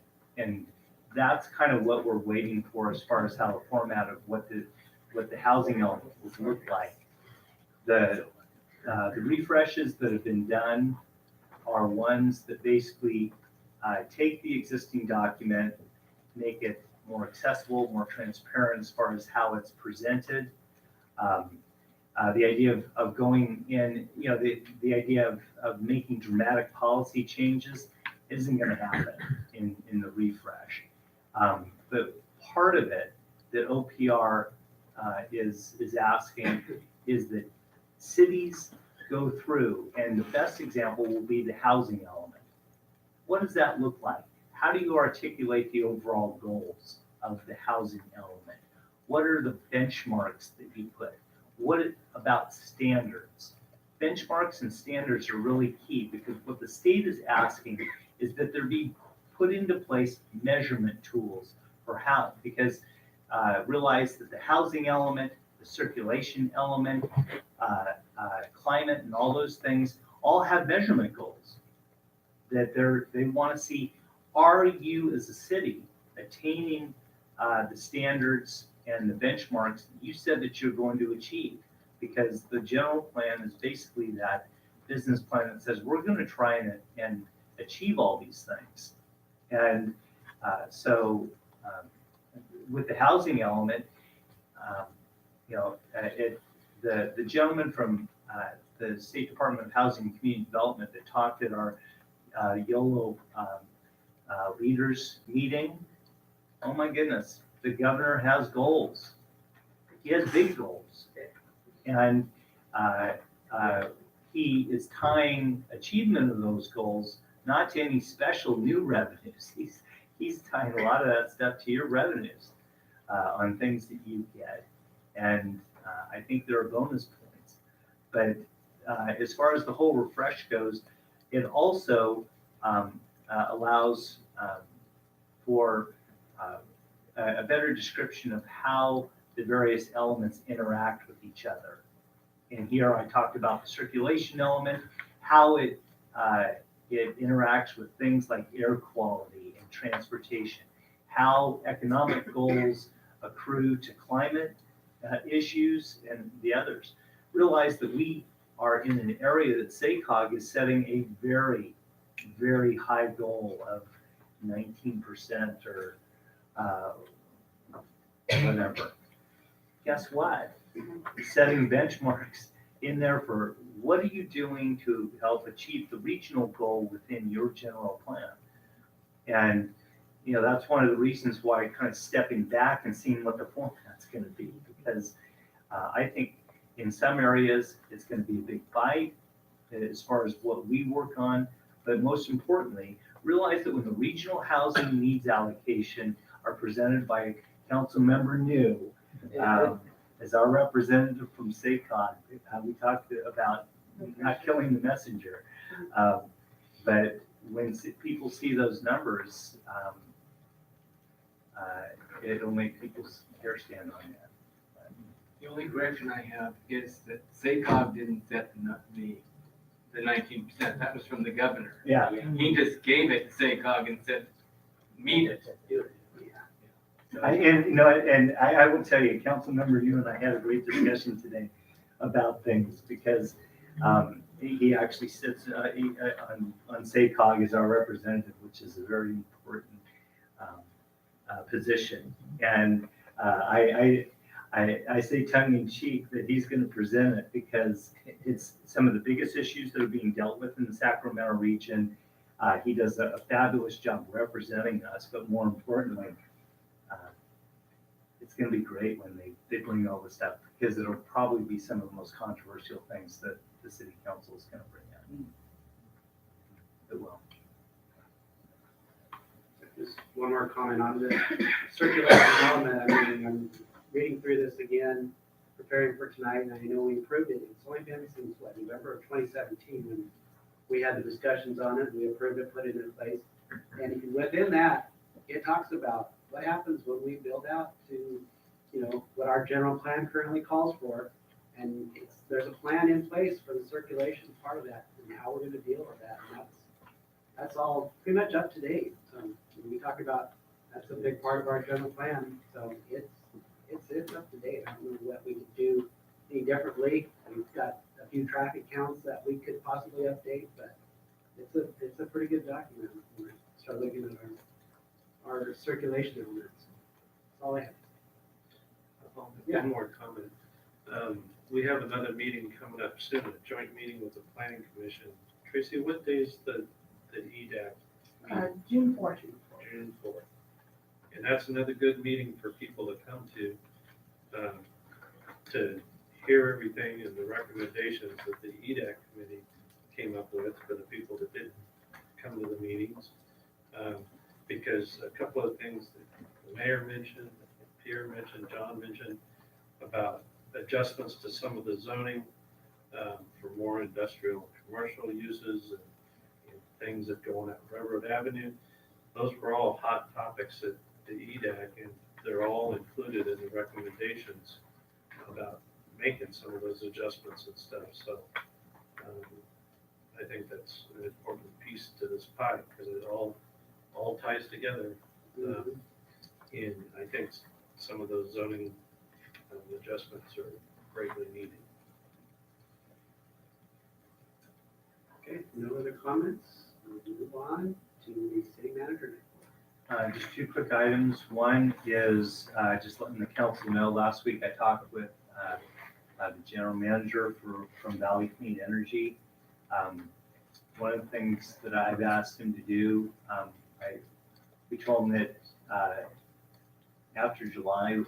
that's kind of what we're waiting for as far as how the format of what the housing element will look like. The refreshes that have been done are ones that basically take the existing document, make it more accessible, more transparent as far as how it's presented. The idea of going in, the idea of making dramatic policy changes isn't going to happen in the refresh. But part of it that OPR is asking is that cities go through, and the best example will be the housing element. What does that look like? How do you articulate the overall goals of the housing element? What are the benchmarks that you put? What about standards? Benchmarks and standards are really key because what the state is asking is that there be put into place measurement tools for how, because realize that the housing element, the circulation element, climate and all those things all have measurement goals that they want to see, are you as a city attaining the standards and the benchmarks that you said that you're going to achieve? Because the general plan is basically that business plan that says we're going to try and achieve all these things. And so with the housing element, the gentleman from the State Department of Housing and Community Development that talked at our YOLO leaders meeting, oh my goodness, the governor has goals. He has big goals. And he is tying achievement of those goals not to any special new revenues. He's tying a lot of that stuff to your revenues on things that you get. And I think there are bonus points. But as far as the whole refresh goes, it also allows for a better description of how the various elements interact with each other. And here I talked about the circulation element, how it interacts with things like air quality and transportation, how economic goals accrue to climate issues and the others. Realize that we are in an area that SACOG is setting a very, very high goal of 19% or whatever. Guess what? Setting benchmarks in there for what are you doing to help achieve the regional goal within your general plan? And, that's one of the reasons why kind of stepping back and seeing what the format's going to be, because I think in some areas it's going to be a big fight as far as what we work on. But most importantly, realize that when the regional housing needs allocation are presented by Council Member New, as our representative from SACOG, we talked about not killing the messenger. But when people see those numbers, it'll make people's hair stand on that. The only correction I have is that SACOG didn't set the 19%. That was from the governor. Yeah. He just gave it to SACOG and said, meet it. I will tell you, Councilmember, you and I had a great discussion today about things because he actually sits on SACOG as our representative, which is a very important position. And I say tongue in cheek that he's going to present it because it's some of the biggest issues that are being dealt with in the Sacramento region. He does a fabulous job representing us, but more importantly, it's going to be great when they bring all this up because it'll probably be some of the most controversial things that the city council is going to bring in. It will. Just one more comment on the circular development. I mean, I'm reading through this again, preparing for tonight, and I know we approved it. It's only been since, what, November of 2017 when we had the discussions on it. We approved it, put it in place. And within that, it talks about what happens when we build out to, what our general plan currently calls for. And there's a plan in place for the circulation part of that and how we're going to deal with that. And that's all pretty much up to date. So when we talk about, that's a big part of our general plan. So it's up to date. I don't know what we could do any differently. We've got a few traffic counts that we could possibly update, but it's a pretty good document. When we start looking at our circulation elements. That's all I have. One more comment. We have another meeting coming up soon, a joint meeting with the planning commission. Tracy, what day is the EDAC? June 4th. June 4th. And that's another good meeting for people to come to hear everything and the recommendations that the EDAC committee came up with for the people that didn't come to the meetings. Because a couple of things that the mayor mentioned, Pierre mentioned, John mentioned about adjustments to some of the zoning for more industrial commercial uses and things that go on at Railroad Avenue. Those were all hot topics at the EDAC, and they're all included in the recommendations about making some of those adjustments and stuff. So I think that's an important piece to this pie because it all ties together. And I think some of those zoning adjustments are greatly needed. Okay, no other comments? We'll move on to the city manager. Just two quick items. One is just letting the council know, last week I talked with the general manager from Valley Clean Energy. One of the things that I've asked him to do, we told him that after July,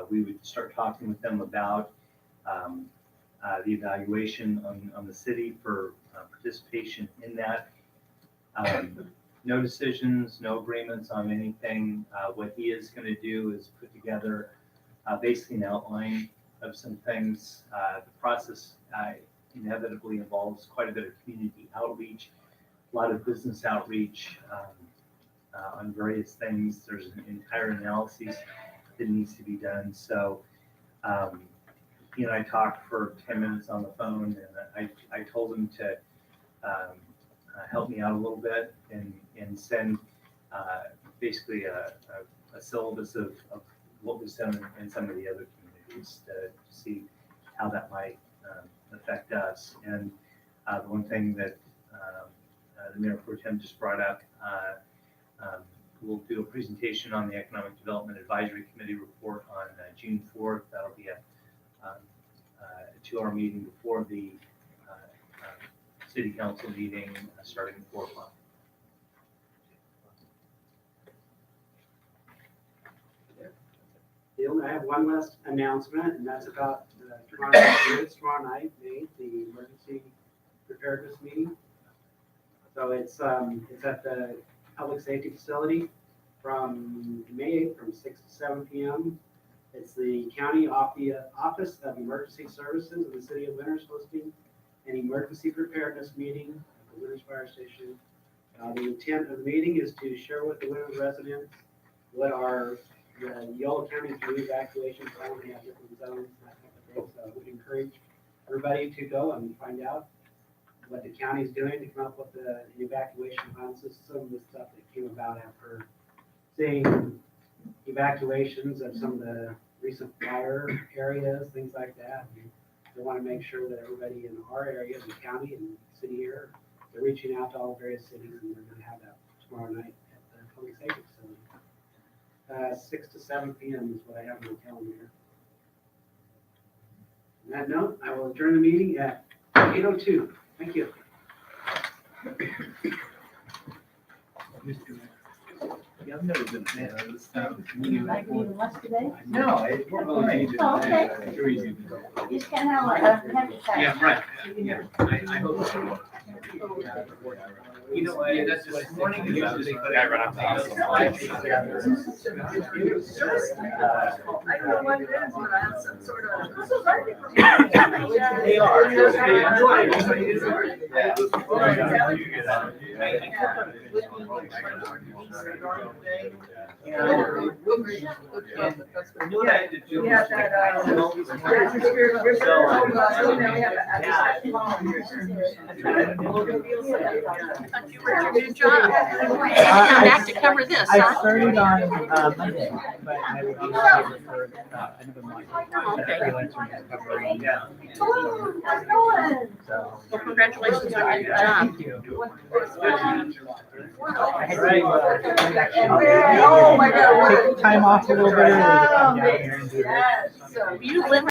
we would start talking with them about the evaluation on the city for participation in that. No decisions, no agreements on anything. What he is going to do is put together basically an outline of some things. The process inevitably involves quite a bit of community outreach, a lot of business outreach on various things. There's an entire analysis that needs to be done. So, he and I talked for 10 minutes on the phone, and I told him to help me out a little bit and send basically a syllabus of what was done in some of the other communities to see how that might affect us. And the one thing that the Mayor Pro Tem just brought up, we'll do a presentation on the Economic Development Advisory Committee report on June 4th. That'll be a 2-hour meeting before the city council meeting starting at 4 o'clock. I have one last announcement, and that's about tomorrow night, May, the emergency preparedness meeting. So it's at the public safety facility from May 8th from 6 to 7 p.m. It's the county Office of Emergency Services of the City of Winters hosting an emergency preparedness meeting at the Winters Fire Station. The intent of the meeting is to share with the Winters residents what the Yolo County flu evacuation plan. We have different zones, that type of thing. So I would encourage everybody to go and find out what the county is doing to come up with an evacuation plan. This is some of the stuff that came about after seeing evacuations of some of the recent fire areas, things like that. They want to make sure that everybody in our area, the county and city here, they're reaching out to all various cities, and they're going to have that tomorrow night at the public safety facility. 6 to 7 p.m. is what I have on the calendar here. On that note, I will adjourn the meeting at 8:02. Thank you. Yeah, I've never been a fan of this town. You like me even less today? No, we're fine. Oh, okay. Too easy. You just can't have a heavy sack. Yeah, right. Yeah, I hope so. You know, that's this morning. Yeah, right on top. I don't know what it is, but I have some sort of. They are. We have that, Good job. Come back to cover this, I huh? started on Monday, but I will be here for another month. Okay. Freelancing recovery. So. Well, congratulations on your job. Thank you. I had Oh, my God. to take time off a little bit early to come down here and do this. Yes. You live